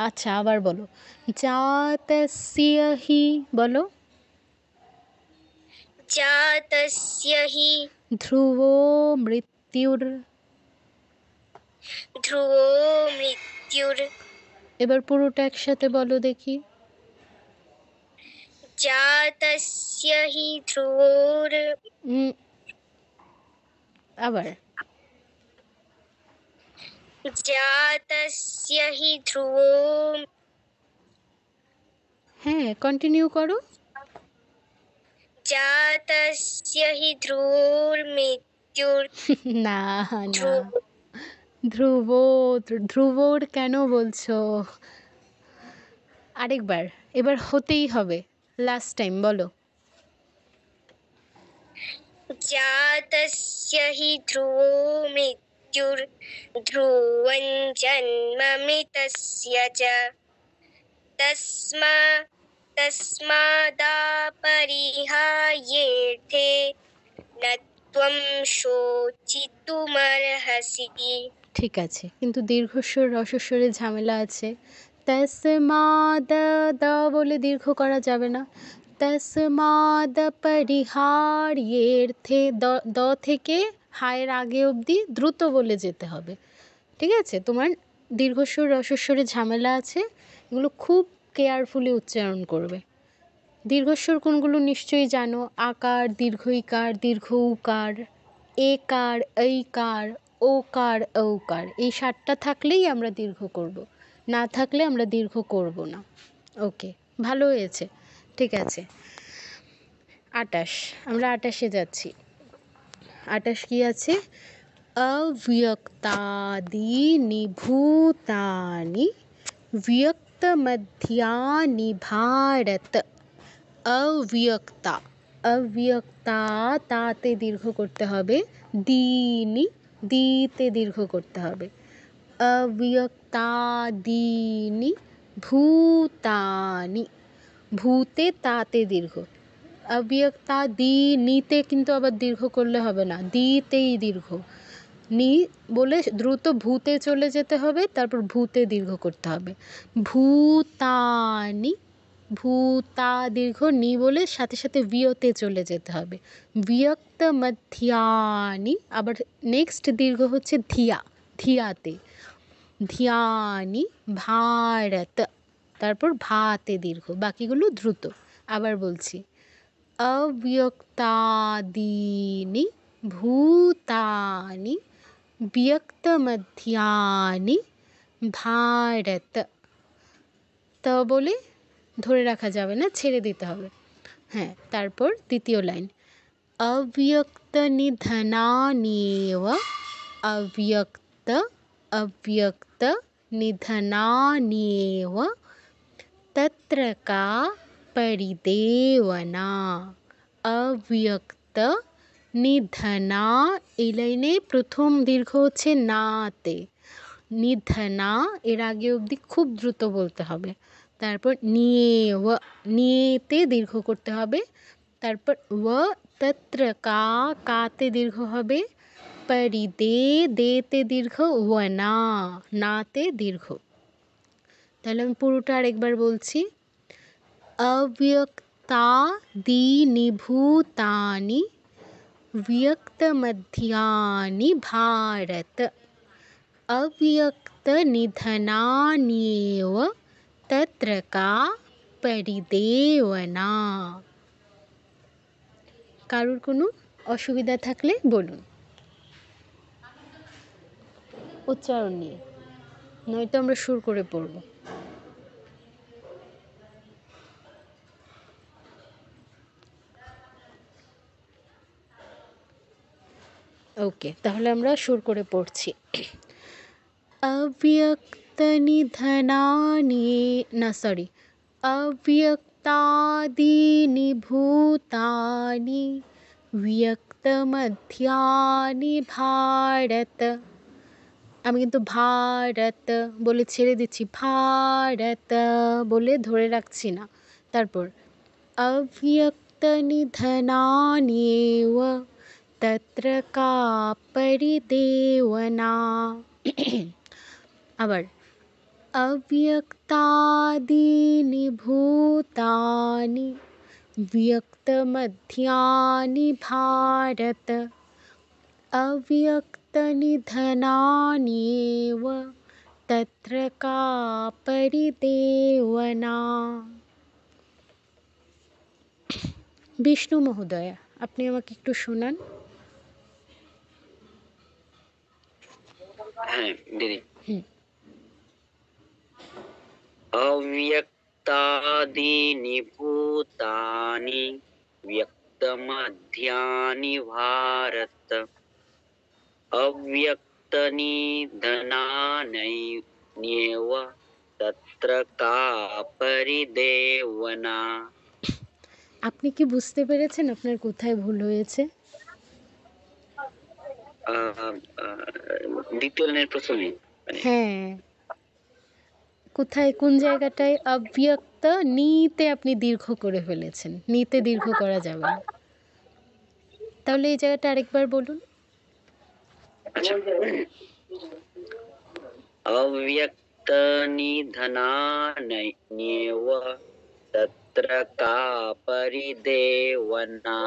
Speaker 1: আচ্ছা আবার বলো জাতস্য হি, বলো।
Speaker 4: জাতস্য হি
Speaker 1: ধ্রুবো মৃত্যুর।
Speaker 4: ধ্রুবো মৃত্যুর।
Speaker 1: এবার পুরোটা একসাথে বলো দেখি।
Speaker 4: জাতস্য হি ধ্রুবোর।
Speaker 1: আবার
Speaker 4: জাতস্য হি ধ্রুবো।
Speaker 1: হ্যাঁ কন্টিনিউ করো।
Speaker 4: জাতস্য হি ধ্রুবোর মৃত্যুর।
Speaker 1: না না,
Speaker 4: ধ্রুব।
Speaker 1: ধ্রুব, ধ্রুবর কেন বলছো? আরেকবার, এবার হতেই হবে, লাস্ট টাইম বলো।
Speaker 4: জাতস্য হি ধ্রুবো মৃত্যুর ধ্রুবং জন্মমৃতস্য চ তস্মাদাপরিহার্যেऽর্থে ন ত্বং শোচিতুমর্হসি।
Speaker 1: ঠিক আছে, কিন্তু দীর্ঘস্বর রসস্বরের ঝামেলা আছে। তস্মাদ, দ বলে দীর্ঘ করা যাবে না। তস্মাদপরিহার্যের্থে, দ থেকে হায়ের আগে অবধি দ্রুত বলে যেতে হবে। ঠিক আছে, তোমার দীর্ঘস্বর রসস্বরে ঝামেলা আছে, এগুলো খুব কেয়ারফুলি উচ্চারণ করবে। দীর্ঘস্বর কোনগুলো নিশ্চয়ই জানো, আকার, দীর্ঘ ইকার, দীর্ঘ উকার, একার, ঐকার, ওকার, ঔকার, এই 7টা থাকলেই আমরা দীর্ঘ করব, না থাকলে আমরা দীর্ঘ করব না। ওকে, ভালো হয়েছে। ঠিক আছে 28, আমরা 28-এ যাচ্ছি। 28 কি আছে? অব্যক্তাদীনি ভূতানি ব্যক্তমধ্যানি ভারত। অব্যক্তা, অব্যক্তা, তাতে দীর্ঘ করতে হবে, দীনি, দিতে দীর্ঘ করতে হবে। অব্যক্তাদীনি ভূতানি, ভূতে তাতে দীর্ঘ। অব্যক্তাদীনিতে কিন্তু আবার দীর্ঘ করলে হবে না, দিতেই দীর্ঘ। নি বলে দ্রুত ভূতে চলে যেতে হবে, তারপর ভূতে দীর্ঘ করতে হবে। ভূতানি, ভূতা দীর্ঘ, নি বলে সাথে সাথে বিয়তে চলে যেতে হবে। বিয়ক্ত মধ্যানি, আবার নেক্সট দীর্ঘ হচ্ছে ধিয়া, ধিয়াতে। ধ্যানি ভারত, তারপর ভাতে দীর্ঘ, বাকিগুলো দ্রুত। আবার বলছি, অব্যক্তাদীনি ভূতানি ব্যক্ত মধ্যানি ভারত। তা বলে ধরে রাখা যাবে না, ছেড়ে দিতে হবে। হ্যাঁ, তারপর দ্বিতীয় লাইন, অব্যক্ত নিধনান্যেব, অব্যক্ত, অব্যক্ত নিধনান্যেব তত্র কা পরিদেবনা। অব্যক্ত নিধনা, এই লাইনে প্রথম দীর্ঘ হচ্ছে নাতে। নিধনা এর আগে অবধি খুব দ্রুত বলতে হবে। তারপর নিয়েও, নিয়েতে দীর্ঘ করতে হবে। তারপর ও তত্র কা, কাতে দীর্ঘ হবে। পরিদে, দেতে দীর্ঘ, ওয়ানা, নাতে দীর্ঘ। তাহলে আমি পুরোটা আরেকবার বলছি, অব্যক্তাদীনি ভূতানি ব্যক্ত মধ্যানি ভারত। অব্যক্ত নিধনান্যেব তত্র কা পরিদেবনা। কারোর কোনো অসুবিধা থাকলে বলুন উচ্চারণ নিয়ে, নয়তো আমরা সুর করে পড়ব। ওকে, তাহলে আমরা সুর করে পড়ছি। অব্যক্ত নিধনানি, না সরি, অব্যক্তাদীনি ভূতানি ব্যক্ত মধ্যানি ভারত। আমি কিন্তু ভারত বলে ছেড়ে দিচ্ছি, ভারত বলে ধরে রাখছি না। তারপর অব্যক্ত নিধনান্যেব তত্র কা পরিদেবনা। আবার অব্যক্তাদীনি ভূতানি ব্যক্ত মধ্যানি ভারত। অব্যক্ত নিধনান্যেব তত্র কা পরিদেবনা। বিষ্ণু মহোদয়া, আপনি আমাকে একটু শোনান।
Speaker 5: হ্যাঁ দিদি।
Speaker 1: হুম।
Speaker 5: अव्यक्तादीनि भूतानि व्यक्तमध्यानि भारत। अव्यक्तनिधनान्येव तत्र का परिदेवना।
Speaker 1: আপনি কি বুঝতে পেরেছেন আপনার কোথায় ভুল হয়েছে?
Speaker 5: দ্বিতীয় লাইনের প্রথমে।
Speaker 1: হ্যাঁ, কোথায়, কোন জায়গাটায় অব্যক্ত নিতে আপনি দীর্ঘ করে ফেলেছেন, নিতে দীর্ঘ করা যাবে না। তাহলে এই জায়গাটা আরেকবার বলুন।
Speaker 5: আচ্ছা, अव्यक्तनिधनान्येव तत्र का परिदेवना।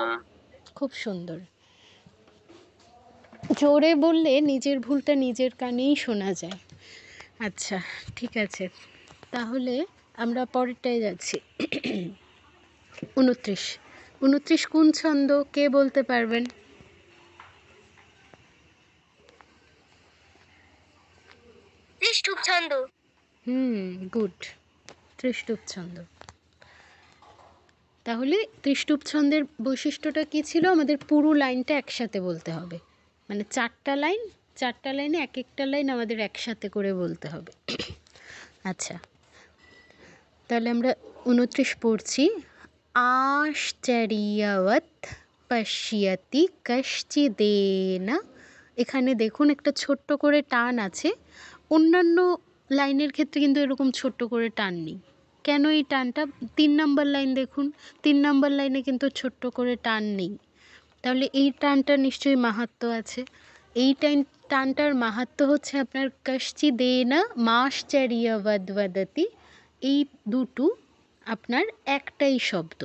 Speaker 1: খুব সুন্দর। জোরে বললে নিজের ভুলটা নিজের কানেই শোনা যায়। আচ্ছা, ঠিক আছে, তাহলে আমরা পরেরটায় যাচ্ছি। 29, 29 কোন ছন্দ, কে বলতে পারবেন?
Speaker 4: ত্রিষ্টুপ ছন্দ।
Speaker 1: গুড, ত্রিষ্টুপ ছন্দ। তাহলে ত্রিষ্টুপ ছন্দের বৈশিষ্ট্যটা কী ছিল? আমাদের পুরো লাইনটা একসাথে বলতে হবে, মানে চারটা লাইনে এক একটা লাইন আমাদের একসাথে করে বলতে হবে। আচ্ছা, তাহলে আমরা 29 পড়ছি। আশ্চর্যবৎ পশ্যতি কশ্চিদেন। এখানে দেখুন একটা ছোট্ট করে টান আছে, অন্যান্য লাইনের ক্ষেত্রে কিন্তু এরকম ছোট্ট করে টান নেই। কেন এই টানটা? 3 নম্বর লাইন দেখুন, 3 নম্বর লাইনে কিন্তু ছোট্ট করে টান নেই। তাহলে এই টানটা নিশ্চয়ই মাহাত্ম্য আছে। এই টানটার মাহাত্ম্য হচ্ছে আপনার কশ্চিদেন মাশ্চর্যবদ বদতি, এই দুটো আপনার একটাই শব্দ।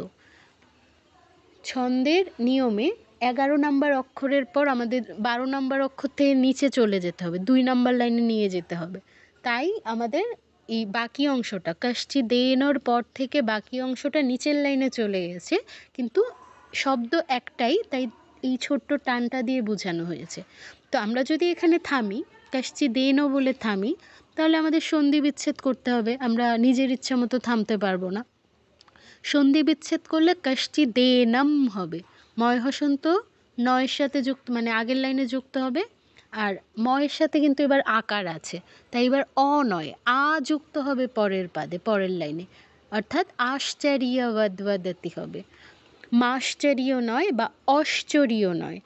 Speaker 1: ছন্দের নিয়মে 11 নম্বর অক্ষরের পর আমাদের 12 নম্বর অক্ষর থেকে নিচে চলে যেতে হবে, 2 নম্বর লাইনে নিয়ে যেতে হবে। তাই আমাদের এই বাকি অংশটা কশ্চিদেনর পর থেকে বাকি অংশটা নিচের লাইনে চলে গেছে, কিন্তু শব্দ একটাই, তাই এই ছোট্ট টানটা দিয়ে বোঝানো হয়েছে। তো আমরা যদি এখানে থামি, কশ্চিদেনও বলে থামি, তাহলে আমাদের সন্ধি বিচ্ছেদ করতে হবে, আমরা নিজের ইচ্ছা মতো থামতে পারবো না। সন্ধি বিচ্ছেদ করলে কশ্চিদেনম হবে, ময় হসন্ত নয়ের সাথে যুক্ত, মানে আগের লাইনে যুক্ত হবে, আর ময়ের সাথে কিন্তু এবার আকার আছে, তাই এবার অ নয় আ যুক্ত হবে পরের পাদে, পরের লাইনে, অর্থাৎ আশ্চর্যবদ বদতি হবে। মাশ্চর্য নয় বা অশ্চর্য নয়।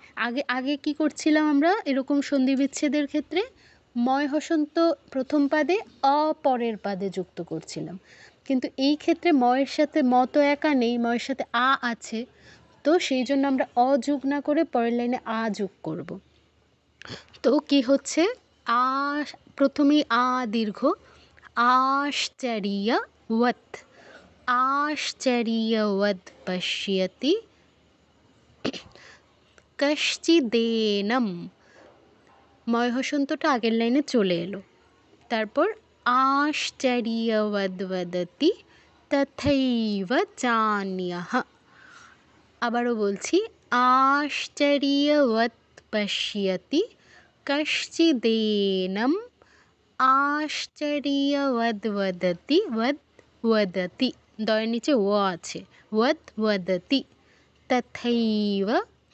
Speaker 1: আগে কি করছিলাম আমরা এরকম সন্ধি বিচ্ছেদের ক্ষেত্রে? ময় হসন্ত প্রথম পাদে, অ পরের পাদে যুক্ত করছিলাম, কিন্তু এই ক্ষেত্রে ময়ের সাথে ম তো একা নেই, ময়ের সাথে আ আছে, তো সেই জন্য আমরা অ যোগ না করে পরের লাইনে আ যোগ করব। তো কি হচ্ছে? আ প্রথমেই আ দীর্ঘ, আশ্চর্যবৎ, আশ্চর্যবৎ পশ্যতি কশ্চিদেনম, ময় হসন্তটা আগের লাইনে চলে এলো, তারপর আশ্চর্যবদ বদতি তথৈব চান্যঃ। আবারও বলছি, আশ্চর্যবৎ পশ্যতি কশ্চিদেনম আশ্চর্যবদ বদতি, বদ বদতি, দয়ের নিচে ও আছে, বদ বদতি তথৈব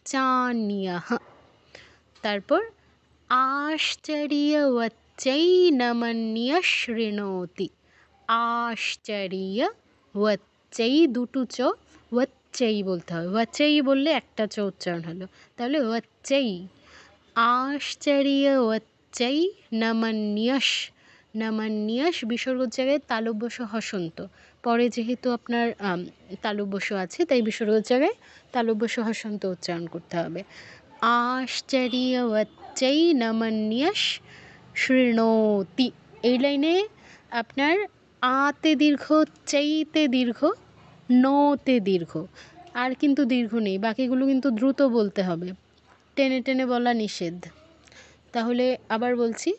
Speaker 1: চান্যঃ। তারপর আশ্চর্যবচ্চৈনমন্যঃ শৃণোতি, আশ্চর্যবচ্চৈ দুটো চ, ওচ্চৈ বলতে হবে, ওচ্চৈ বললে একটা চ উচ্চারণ হলো, তাহলে ওচ্চৈ, আশ্চর্যবচ্চৈ নমন্যস, নমন্যস বিসর্গর জায়গায় তালব্যস হসন্ত, পরে যেহেতু আপনার তালব্যস আছে তাই বিসর্গর জায়গায় তালব্যস হসন্ত উচ্চারণ করতে হবে। আশ্চর্যবচ্চৈ নমন্যস শৃণোতি, এই লাইনে আপনার আতে দীর্ঘ, চৈতে দীর্ঘ, নোতে দীর্ঘ, আর কিন্তু দীর্ঘ নেই, বাকিগুলো কিন্তু দ্রুত বলতে হবে, টেনে টেনে বলা নিষেধ। তাহলে আবার বলছি,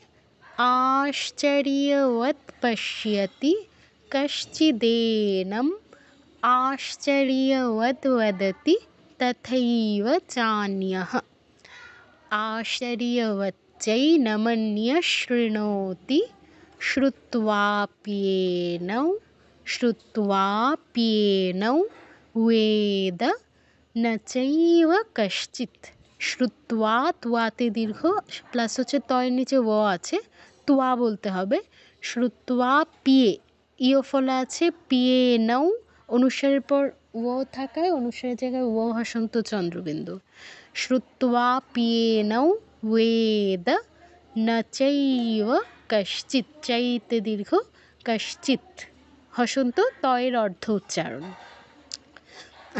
Speaker 1: আশ্চর্যবৎ পশ্যতি কশ্চিদেনম আশ্চর্যবদ বদতি তথৈব চান্যঃ। আশ্চর্যবচ্চৈনমন্যঃ শৃণোতি শ্রুত্বাপ্যেনৌ বেদ ন চৈব কশ্চিৎ। শ্রুত্বা, তোয়াতে দীর্ঘ, প্লাস হচ্ছে তয়ের নিচে ও আছে, তোয়া বলতে হবে। শ্রুত্বা পিয়ে, ইয় ফলা আছে, পিয়ে নৌ, অনুস্বারের পর ও থাকায় অনুস্বারের জায়গায় ও হসন্ত চন্দ্রবিন্দু। শ্রুত্বা পিয়েনৌ বেদ ন চৈব কশ্চিৎ, চৈতে দীর্ঘ, কশ্চিৎ হসন্ত, তয়ের অর্ধ উচ্চারণ।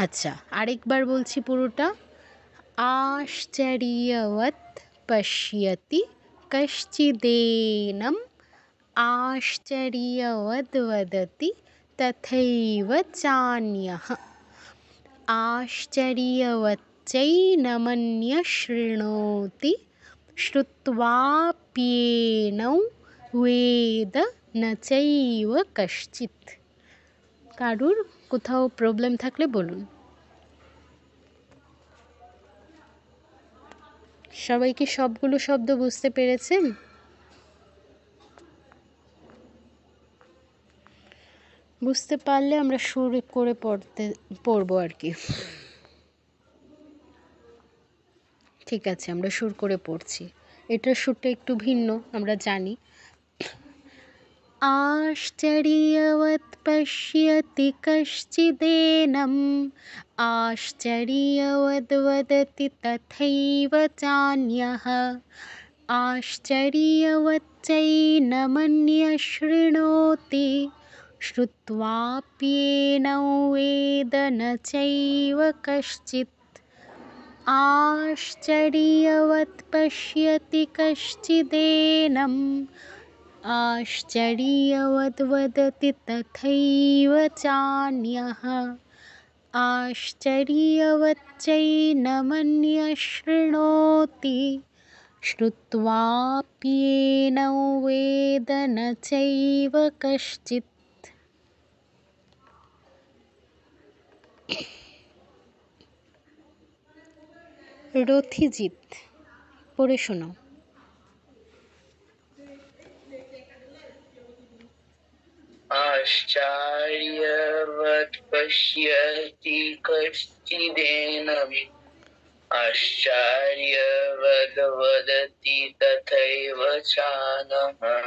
Speaker 1: আচ্ছা, আরেকবার বলছি পুরোটা। আশ্চর্যবৎ পশ্যতি কশ্চিদেনম আশ্চর্যবদ বদতি তথৈব চান্যঃ। আশ্চর্যবচ্চৈনমন্যঃ শৃণোতি শ্রুত্বাপ্যেনৌ বেদ ন চৈব কশ্চিৎ। কারুর কোথাও প্রবলেম থাকলে বলুন। সবাই কি সবগুলো শব্দ বুঝতে পেরেছেন? বুঝতে পারলে আমরা সুর করে পড়বো আর কি। ঠিক আছে, আমরা সুর করে পড়ছি। এটার সুরটা একটু ভিন্ন আমরা জানি। आश्चर्यवत् पश्यति कश्चिदेनम् आश्चर्यवद् वदति तथैव चान्यः आश्चर्यवच्चैनमन्यः शृणोति श्रुत्वाप्येनं वेद न चैव कश्चित् आश्चर्यवत् पश्यति कश्चिदेनम् आश्चर्यवद् वदति तथैव चान्यः आश्चर्यवच्चैनमन्यः शृणोति श्रुत्वाप्येनं वेद न चैव कश्चित्। রথিজিৎ পড়ে শোনাও।
Speaker 5: आश्चर्यवत् पश्यति कश्चिदेनम् आश्चर्यवद् वदति तथैव चान्यः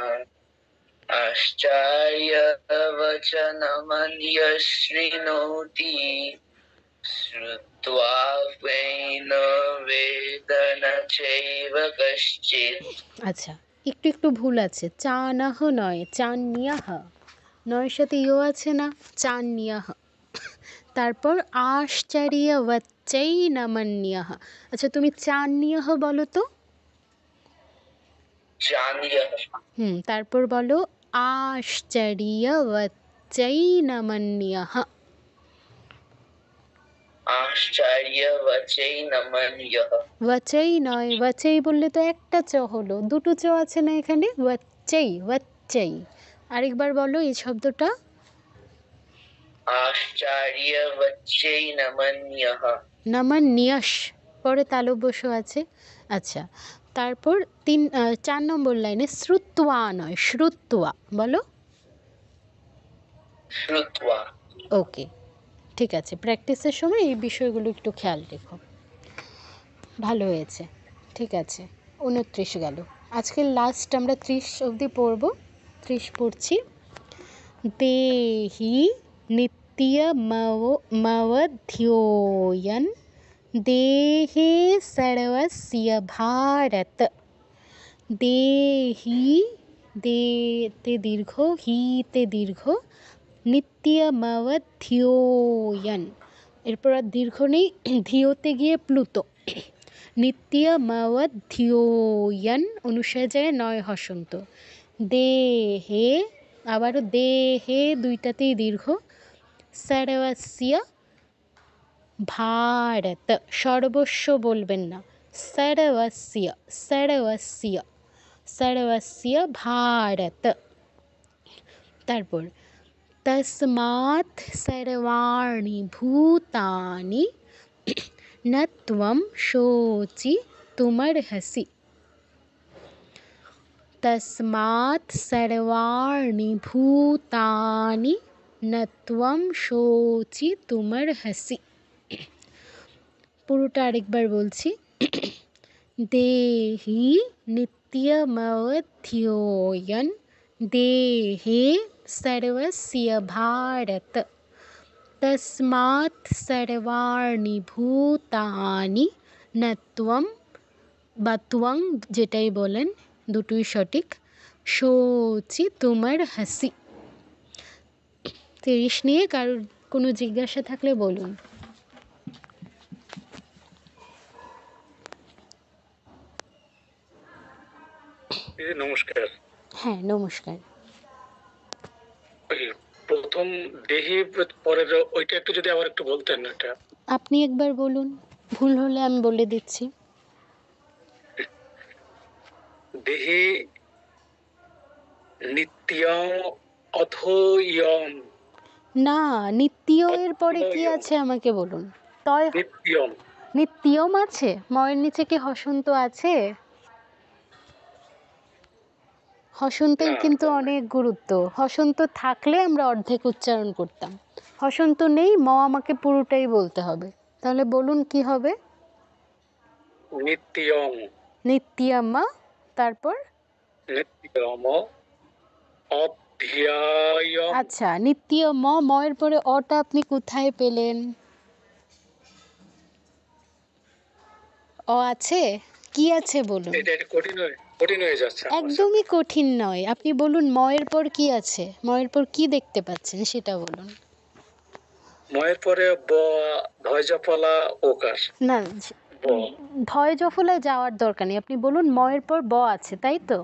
Speaker 5: आश्चर्यवचनमन्यः शृणोति श्रुत्वाप्येनं वेद न चैव कश्चित्।
Speaker 1: আচ্ছা, একটু একটু ভুল আছে, চানাহ নয়, চান্যাহ, নয়ের সাথে ইও আছে না, চান্যাহ। তারপর আশ্চর্যবচ্চৈনমন্যঃ। আচ্ছা, তুমি চান্যাহ বলো তো।
Speaker 5: चान्यः
Speaker 1: তারপর বলো আশ্চর্যবচ্চৈনমন্যঃ।
Speaker 5: आश्चर्यवचैनमन्यः
Speaker 1: ওয়াচৈ নয়, ওয়াচৈ বললে তো একটা চ হলো, দুটো চ আছে না এখানে, ওয়াচৈ ওয়াচৈ। আরেকবার বলো এই শব্দটা।
Speaker 5: आश्चर्यवच्चैनमन्यः
Speaker 1: নমন্যস, পরে তালব্যস্য আছে। আচ্ছা, তারপর 4 নম্বর লাইনে শ্রুত্বা নয়, শ্রুত্বা বলো।
Speaker 5: श्रुत्वा
Speaker 1: ওকে, ঠিক আছে, প্র্যাকটিসের সময় এই বিষয়গুলো একটু খেয়াল রেখো। ভালো হয়েছে, ঠিক আছে। 29 গেল, আজকের লাস্ট আমরা 30 অবধি পড়ব। 30 পড়ছি। দেহি নিত্যমবধ্যোয়ন দেহে সর্বস্য ভারত। দেহি, দেতে দীর্ঘ, হিতে দীর্ঘ, নিত্যমবধ্যোয়ন, এরপর আর দীর্ঘ নেই, ধিওতে গিয়ে প্লুত। নিত্যমবধ্যোয়ন অনুসারে যায় নয় হসন্ত। দেহে, আবারও দেহে, দুইটাতেই দীর্ঘ। সর্বস্য ভারত, সর্বস্ব বলবেন না, সর্বস্য, সর্বস্য, সর্বস্য ভারত। তারপর তস্মাৎ সর্বাণি ভূতানি ন ত্বম শোচিতুমর্হসি। তস্মাৎ সর্বাণি ভূতানি ন ত্বম শোচিতুমর্হসি। পুরোটা আরেকবার বলছি। দেহি নিত্যমবধ্যোয়ন দেহে সর্বস্য ভারত। তস্মাৎ সর্বাণি ভূতানি ন ত্বম, বা ত্বং যেটাই বলেন দুটোই সঠিক, শোচিতুমর্হসি। 30 নিয়ে কারোর কোনো জিজ্ঞাসা থাকলে বলুন।
Speaker 7: নমস্কার।
Speaker 1: হ্যাঁ, নমস্কার।
Speaker 7: প্রথম দেহি পরের ওইটা একটু যদি আবার একটু বলতেন। এটা
Speaker 1: আপনি একবার বলুন, ভুল হলে আমি বলে দিচ্ছি।
Speaker 7: দেহি নিত্যম অথয়ম।
Speaker 1: না, নিত্য এর পরে কি আছে আমাকে বলুন। তয়
Speaker 7: নিত্যম,
Speaker 1: নিত্যম আছে, ময়ের নিচে কি হসন্ত আছে? হসন্তের কিন্তু অনেক গুরুত্ব। হসন্ত থাকলে আমরা অর্ধেক উচ্চারণ করতাম, হসন্ত নেই, ম আমাকে পুরোটাই বলতে হবে। তাহলে বলুন কি হবে?
Speaker 7: নিত্যম,
Speaker 1: নিত্যমা, তারপর
Speaker 7: নিত্যম ধিয়ায়
Speaker 1: আচ্ছা, নিত্য ময়ের পরে অটা আপনি কোথায় পেলেন? অ আছে? কি আছে বলুন?
Speaker 7: এটা কঠিন হয়ে যাচ্ছে আমার সাথে।
Speaker 1: একদমই কঠিন নয়, আপনি বলুন ময়ের পর কি আছে, ময়ের পর কি দেখতে পাচ্ছেন সেটা বলুন।
Speaker 7: ময়ের পরে ধয় জফলা ওকার
Speaker 1: না,
Speaker 7: ব
Speaker 1: ধয় জফলায় যাওয়ার দরকার নেই, আপনি বলুন ময়ের পর ব আছে, তাই তো?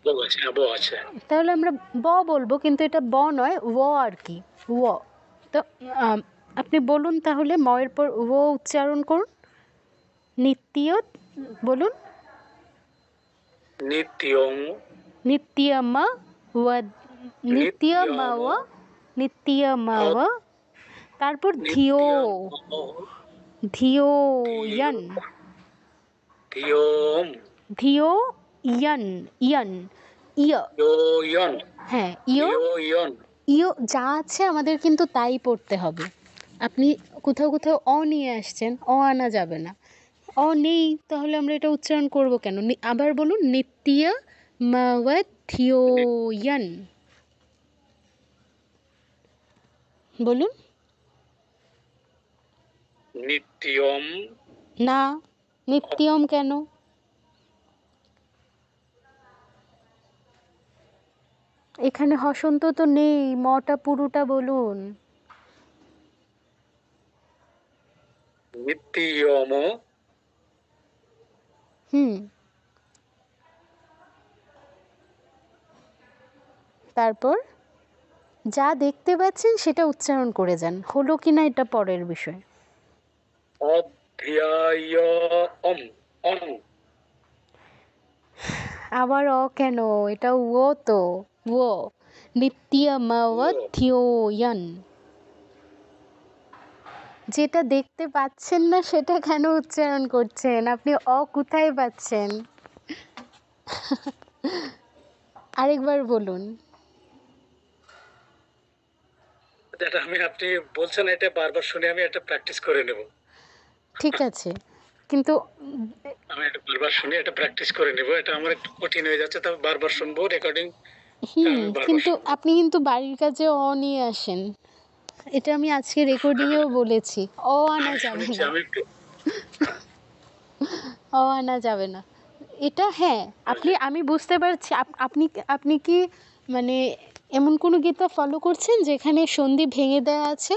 Speaker 7: ব আছে, ব আছে।
Speaker 1: তাহলে আমরা ব বলবো, কিন্তু এটা ব নয়, ও আর কি, ও। তো আপনি বলুন তাহলে ময়ের পর ও উচ্চারণ করুন। নিত্য বলুন।
Speaker 7: নিত্যং
Speaker 1: নিত্যম নিত্যমব নিত্যমব, তারপর ধিও ধিয়োয়ন
Speaker 7: ধিয়ম
Speaker 1: ধিও ইয়ন ইয়ন ইয়,
Speaker 7: ইয়ন
Speaker 1: হ্যাঁ ইয়
Speaker 7: ইয়ন।
Speaker 1: ইয় যা আছে আমাদের কিন্তু তাই পড়তে হবে। আপনি কোথাও কোথাও অ নিয়ে আসছেন, অ আনা যাবে না। অ নেই, তাহলে আমরা এটা উচ্চারণ করব কেন? আবার বলুন, নিত্য মওয়থিয়োয়ন বলুন।
Speaker 7: নিত্যম
Speaker 1: না, নিত্যম কেন? এখানে হসন্ত তো নেই, মটা পুরোটা বলুন।
Speaker 7: নিত্যম
Speaker 1: তারপর যা দেখতে পাচ্ছেন সেটা উচ্চারণ করে যান, হলো কিনা এটা পরের বিষয়।
Speaker 7: অধ্যায়ম অম
Speaker 1: আবার অ কেন? এটা ও তো, ও। নিত্যমওয়থিয়োয়ন, যেটা দেখতে পাচ্ছেন না সেটা কেন উচ্চারণ করছেন? আপনি অ কোথায় পাচ্ছেন? আরেকবার বলুন।
Speaker 7: যেটা আপনি বলছেন এটা বারবার শুনে আমি এটা প্র্যাকটিস করে নেব।
Speaker 1: ঠিক আছে, কিন্তু
Speaker 7: আমি এটা বারবার শুনে এটা প্র্যাকটিস করে নেব। এটা আমার একটু কঠিন হয়ে যাচ্ছে, তবে বারবার শুনবো রেকর্ডিং।
Speaker 1: কিন্তু আপনি কিন্তু বাড়ির কাছে অ নিয়ে আসেন, এটা আমি আজকে রেকর্ডিংয়েও বলেছি। অ আনা যাবে না,
Speaker 7: আমি একটু
Speaker 1: অ আনা যাবে না। এটা হ্যাঁ, আমি বুঝতে পারছি। আপনি আপনি কি মানে এমন কোনো গীতা ফলো করছেন যেখানে সন্ধি ভেঙে দেওয়া আছে?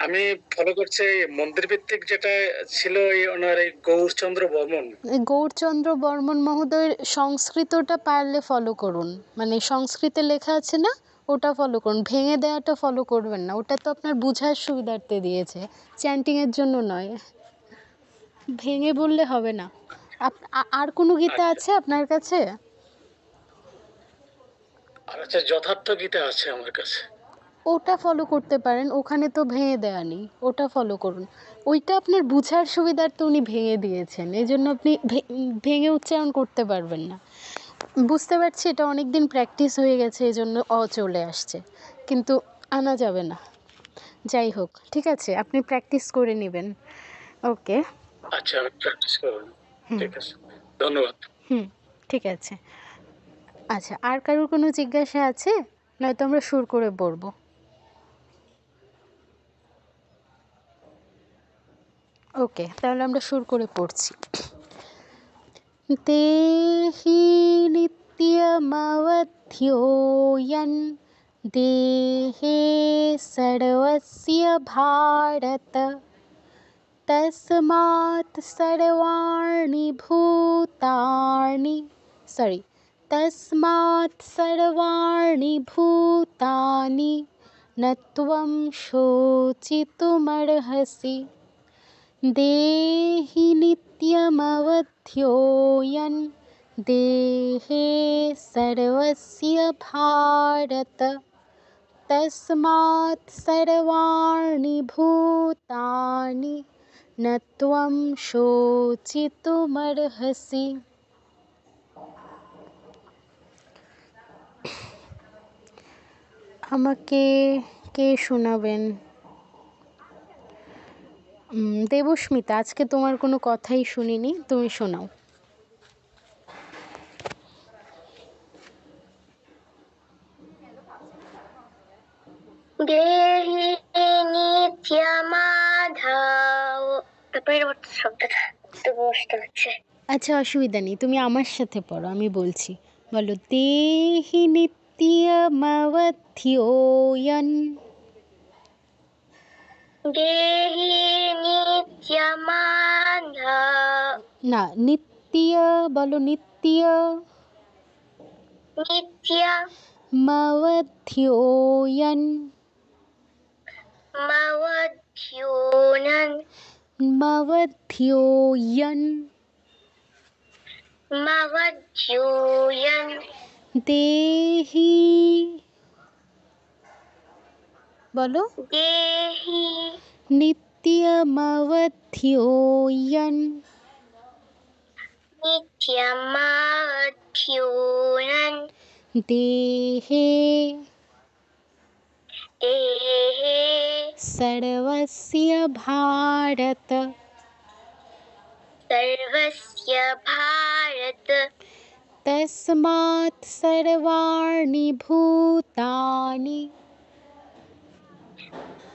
Speaker 7: আমি ফলো করছি মন্দির ভিত্তিক যেটা ছিল ওনার এই গৌরচন্দ্র বর্মন।
Speaker 1: গৌরচন্দ্র বর্মন মহোদয়ের সংস্কৃতটা পারলে ফলো করুন, মানে সংস্কৃতে লেখা আছে না, ওটা ফলো করুন। ভেঙে দেওয়াটা ফলো করবেন না, ওটা তো আপনার বুঝার সুবিধার্থে দিয়েছে, চ্যান্টিংয়ের জন্য নয়। ভেঙে বললে হবে না। আর কোনো গীতা আছে আপনার কাছে?
Speaker 7: আচ্ছা, যথার্থ গীতা আছে আমার কাছে।
Speaker 1: ওটা ফলো করতে পারেন, ওখানে তো ভেঙে দেওয়া নেই, ওটা ফলো করুন। ওইটা আপনার বুঝার সুবিধার্থে উনি ভেঙে দিয়েছেন, এই জন্য আপনি ভেঙে উচ্চারণ করতে পারবেন না। বুঝতে পারছি এটা অনেক দিন প্র্যাকটিস হয়ে গেছে, এই জন্য চলে আসছে, কিন্তু আনা যাবে না। যাই হোক, ঠিক আছে, আপনি প্র্যাকটিস করে নেবেন। ওকে।
Speaker 7: আচ্ছা, আমি প্র্যাকটিস করব। ঠিক আছে, ধন্যবাদ।
Speaker 1: ঠিক আছে। আচ্ছা, আর কারোর কোনো জিজ্ঞাসা আছে? নয়তো আমরা সুর করে পড়বো। ওকে, তাহলে আমরা সুর করে পড়ছি। দেহি নিত্যমবধ্যোয়ন দেহে সর্বস্য ভারত তস্মাৎ সর্বাণি ভূতানি তস্মাৎ সর্বাণি ভূতানি ন ত্বং শোচিতুমর্হসি। দেহি নিত্যমবধ্যোয়ন দেহে সর্বস্য ভারত তস্মাৎ সর্বাণি ভূতানি ন ত্বং শোচিতুমর্হসি। আমাকে কে শোনাবেন? দেবস্মিতা, আজকে তোমার কোনো কথাই শুনিনি, তুমি শোনাও।
Speaker 2: দেহি নিত্যমাধাও। তারপরে শব্দটা একটু কষ্ট হচ্ছে।
Speaker 1: আচ্ছা, অসুবিধা নেই, তুমি আমার সাথে পড়ো, আমি বলছি। বলো, দেহি নিত্যমবধ্যোয়ন।
Speaker 2: দেহি নিত্যমাধাও।
Speaker 1: না, নিত্য বলো, নিত্য মবধ্যোয়ন।
Speaker 2: নিত্যমবধ্যোয়ন।
Speaker 1: মবধ্যোয়ন।
Speaker 2: মবধ্যোয়ন।
Speaker 1: দেহি বলো,
Speaker 2: দেহি
Speaker 1: নিত্যমবধ্যোয়ন।
Speaker 2: নিত্যমবধ্যোয়ন।
Speaker 1: দেহে
Speaker 2: দেহে
Speaker 1: सर्वस्य भारत।
Speaker 2: सर्वस्य भारत।
Speaker 1: तस्मात् सर्वाणि भूतानि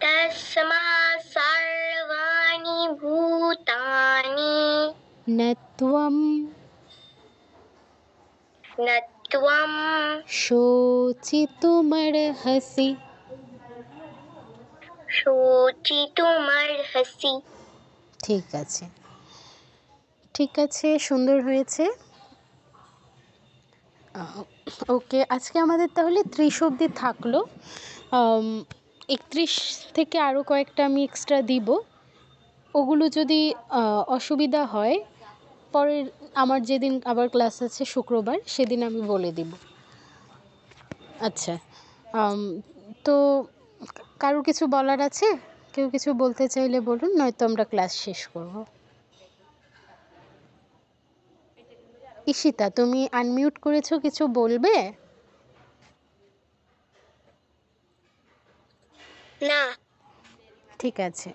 Speaker 2: तस्मात् सर्वाणि भूतानि
Speaker 1: न त्वं
Speaker 2: न त्वं
Speaker 1: शोचितुमर्हसि।
Speaker 2: শোচিতুমর্হসি।
Speaker 1: ঠিক আছে, ঠিক আছে, সুন্দর হয়েছে। ওকে, আজকে আমাদের তাহলে 30 অবধি থাকলো। 31 থেকে আরও কয়েকটা আমি এক্সট্রা দিব। ওগুলো যদি অসুবিধা হয়, পরের আমার যেদিন আবার ক্লাস আছে শুক্রবার, সেদিন আমি বলে দিব। আচ্ছা, তো কারো কিছু বলার আছে? কেউ কিছু বলতে চাইলে বলুন, নয়তো আমরা ক্লাস শেষ করব। ঈশিতা, তুমি আনমিউট করেছো, কিছু বলবে?
Speaker 2: না।
Speaker 1: ঠিক আছে,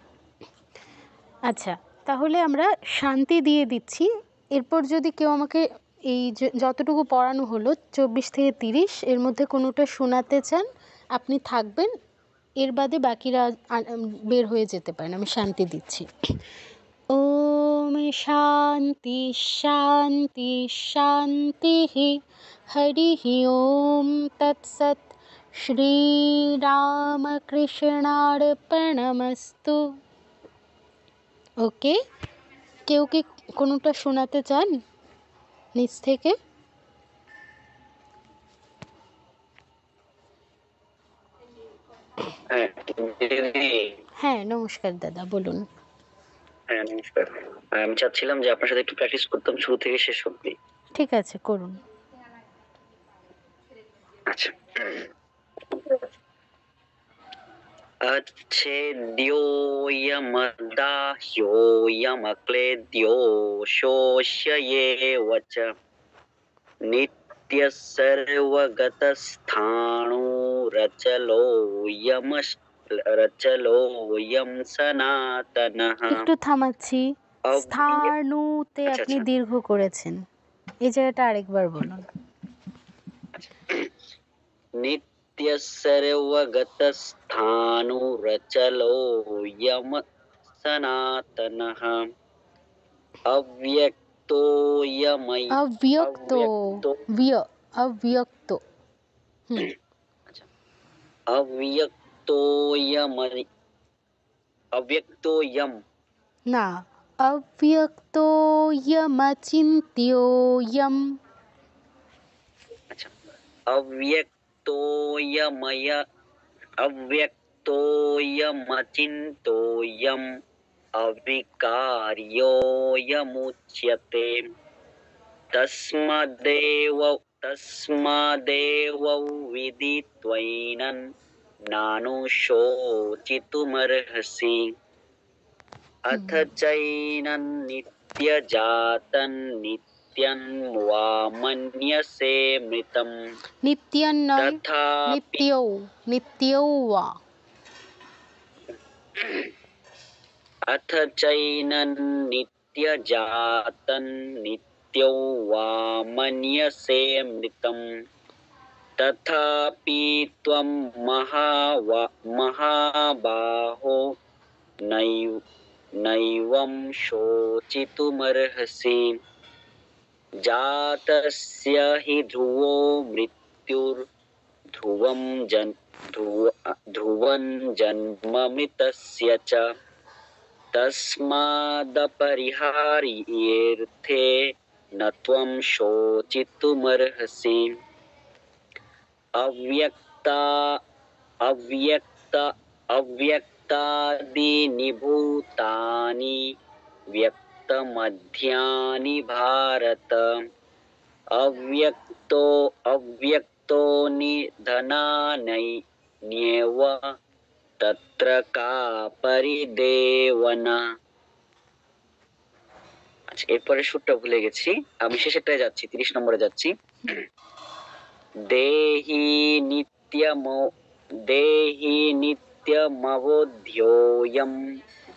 Speaker 1: আচ্ছা, তাহলে আমরা শান্তি দিয়ে দিচ্ছি। এরপর যদি কেউ আমাকে এই যতটুকু পড়ানো হলো 24 থেকে 30 এর মধ্যে কোনোটা শোনাতে চান, আপনি থাকবেন। এর বাদে বাকিরা বের হয়ে যেতে পারেন, আমি শান্তি দিচ্ছি। ওম শান্তি শান্তি শান্তি। হরি ওম তৎসৎ। শ্রীরামকৃষ্ণার্পণমস্তু। ওকে, কেউ কি কোনোটা শোনাতে চান নিচ থেকে?
Speaker 5: হ্যাঁ দিদি।
Speaker 1: হ্যাঁ, নমস্কার দাদা, বলুন।
Speaker 5: হ্যাঁ নমস্কার। আমি চাচ্ছিলাম যে আপনার সাথে একটু প্র্যাকটিস করতাম শুরু থেকে শেষ অবধি।
Speaker 1: ঠিক আছে, করুন।
Speaker 5: আচ্ছা। अच्छेद्योऽयमदाह्योऽयमक्लेद्यो शोष्ययेव च नित्यः सर्वगतस्थाणुरचलोऽयं सनातनः।
Speaker 1: একটু থামাচ্ছি। স্থাণুতে
Speaker 5: আচ্ছা,
Speaker 1: আপনি
Speaker 5: আচ্ছা।
Speaker 1: দীর্ঘ করেছেন, এই জায়গাটা আরেকবার বলুন।
Speaker 5: नित्यः सर्वगतस्थाणुरचलोऽयं सनातनः अव्यक्तोऽयमयि
Speaker 1: अव्यक्त अव्यक्त
Speaker 5: अव्यक्तोऽयं
Speaker 1: না, अव्यक्तोऽयमचिन्त्योऽयम्।
Speaker 5: अच्छा अव्यक्तोऽयमचिन्तोऽयम् अविकार्योऽयमुच्यते तस्मादेव विदित्वैनं नानुशोचितुमर्हसि अथ चैनं नित्यजातं नित्यं वा मन्यसे मृतं
Speaker 1: নিত্যং নয়,
Speaker 5: तथापि
Speaker 1: নিত্যৌ वा।
Speaker 5: अथ चैनं नित्यजातं नित्यं वा मन्यसे मृतं तथापि त्वं महाबाहो नैवं शोचितुमर्हसि। जातस्य हि ध्रुवो मृत्युर्ध्रुवं ध्रुवं जन्ममृतस्य च। तस्मादपरिहार्येऽर्थे न त्वं शोचितुमर्हसि। अव्यक्तादीनि भूतानि व्यक्तमध्यानि भारत। अव्यक्तो निधनान्येव तत्र का পরিদেবনা। আচ্ছা, এরপরে সুরটা ভুলে গেছি, আমি শেষেরটায় যাচ্ছি, 30 নম্বরে যাচ্ছি। দেহি নিত্যমবুদ্ধ্যোऽয়ং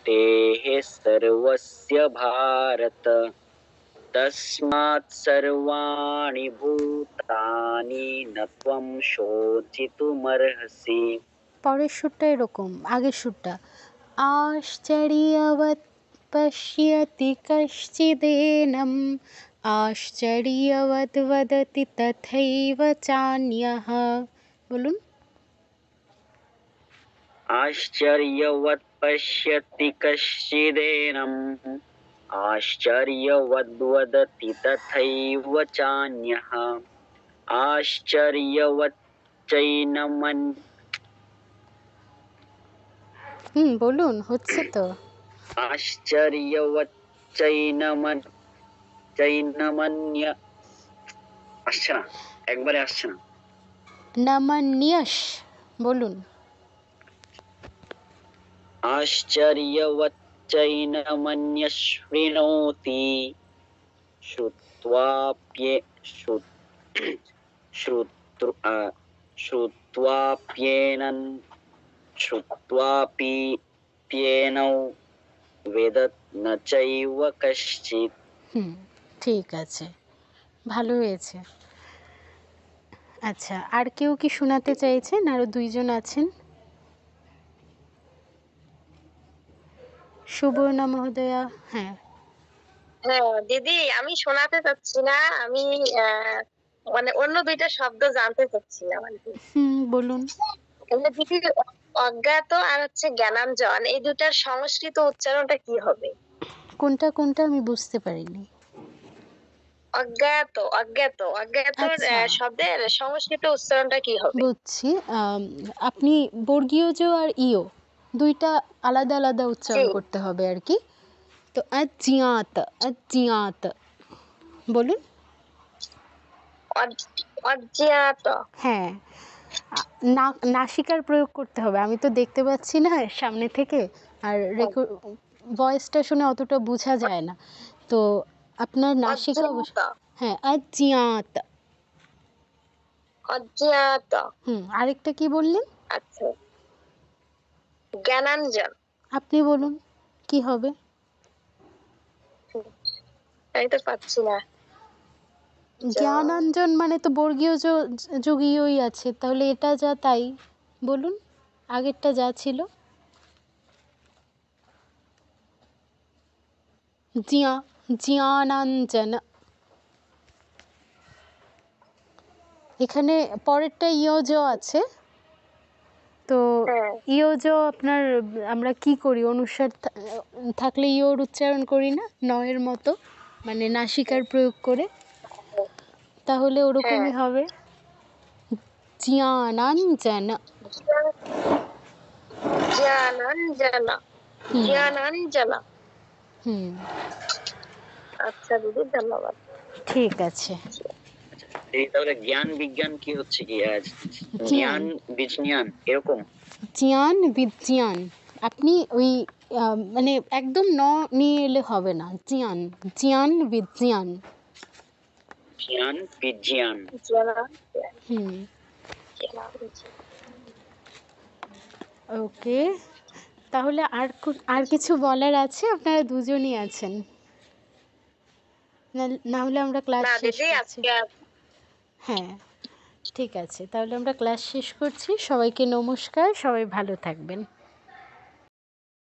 Speaker 5: দেহে সর্বস্য ভারত। তস্মাৎ সর্বাণি ভূতানি ন ত্বং শোচিতুমর্হসি।
Speaker 1: পরের সুরটা এরকম, আগের সুরটা আশ্চর্যবৎ পশ্যতি কশ্চিদেনম আশ্চর্যবৎ বদতি তথৈব চান্যঃ। বলুন।
Speaker 5: आश्चर्यवत् पश्यति कश्चिदेनम् आश्चर्यवद् वदति तथैव चान्यः आश्चर्यवत् चैनमन्।
Speaker 1: বলুন, হচ্ছে তো।
Speaker 5: आश्चर्यवत् চৈনমন্য আসছে না, একবারে আসছে না।
Speaker 1: নমন্যস বলুন।
Speaker 5: आश्चर्यवत् चैनमन्यशृणोति শ্রুত্বাপ্যেনৌ বেদত ন চৈব কশ্চিৎ।
Speaker 1: ঠিক আছে, ভালো হয়েছে। আচ্ছা, আর কেউ কি শোনাতে চাইছেন? আরো 2 জন আছেন। সুবর্ণা মহোদয়া। হ্যাঁ
Speaker 4: হ্যাঁ দিদি, আমি শোনাতে চাচ্ছি না, আমি মানে অন্য 2টা শব্দ জানতে চাচ্ছিলাম আর কি।
Speaker 1: বলুন।
Speaker 4: দিদি, অজ্ঞাত আর হচ্ছে জ্ঞানাঞ্জন, এই 2টার সংস্কৃত উচ্চারণটা কি হবে?
Speaker 1: কোনটা কোনটা আমি বুঝতে পারিনি।
Speaker 4: অজ্ঞাত শব্দের সংস্কৃত উচ্চারণটা কি হবে?
Speaker 1: বুঝছি। আপনি বর্গীয় জ আর ইও 2টা আলাদা আলাদা উচ্চারণ করতে হবে আর কি। তো অজ্ঞাত বলুন।
Speaker 4: অজ্ঞাত।
Speaker 1: হ্যাঁ, নাসিকার প্রয়োগ করতে হবে। আমি তো দেখতে পাচ্ছি না সামনে থেকে, আর ভয়েসটা শুনে অতটা বোঝা যায় না, তো আপনার নাসিকা। হ্যাঁ, অজ্ঞাত। আরেকটা কি বললেন?
Speaker 4: আচ্ছা, জ্ঞানাঞ্জন।
Speaker 1: আপনি বলুন কি হবে?
Speaker 4: আমি তো পাচ্ছি না।
Speaker 1: জ্ঞানাঞ্জন মানে তো বর্গীয় যোগীয়ই আছে, তাহলে এটা যা তাই বলুন, আগেরটা যা ছিল। জ্ঞানাঞ্জন। এখানে পরেরটা ইয়োজ আছে, তো ইয়োজ আপনার আমরা কি করি, অনুস্বার থাকলে ইয়োর উচ্চারণ করি না, নয়ের মতো, মানে নাসিকার প্রয়োগ করে, তাহলে ওরকমই হবে জ্ঞানাঞ্জন।
Speaker 4: আচ্ছা দিদি, ধন্যবাদ।
Speaker 1: ঠিক আছে।
Speaker 5: তাহলে জ্ঞান বিজ্ঞান কি হচ্ছে কি? জ্ঞান বিজ্ঞান এরকম।
Speaker 1: জ্ঞান বিজ্ঞান, আপনি ওই মানে একদম নিয়ে এলে হবে না। জ্ঞান বিজ্ঞান। ওকে, তাহলে আর কিছু বলার আছে? আপনারা 2 জনই আছেন, না হলে আমরা ক্লাস শেষ করছি। হ্যাঁ, ঠিক আছে, তাহলে আমরা ক্লাস শেষ করছি। সবাইকে নমস্কার, সবাই ভালো থাকবেন।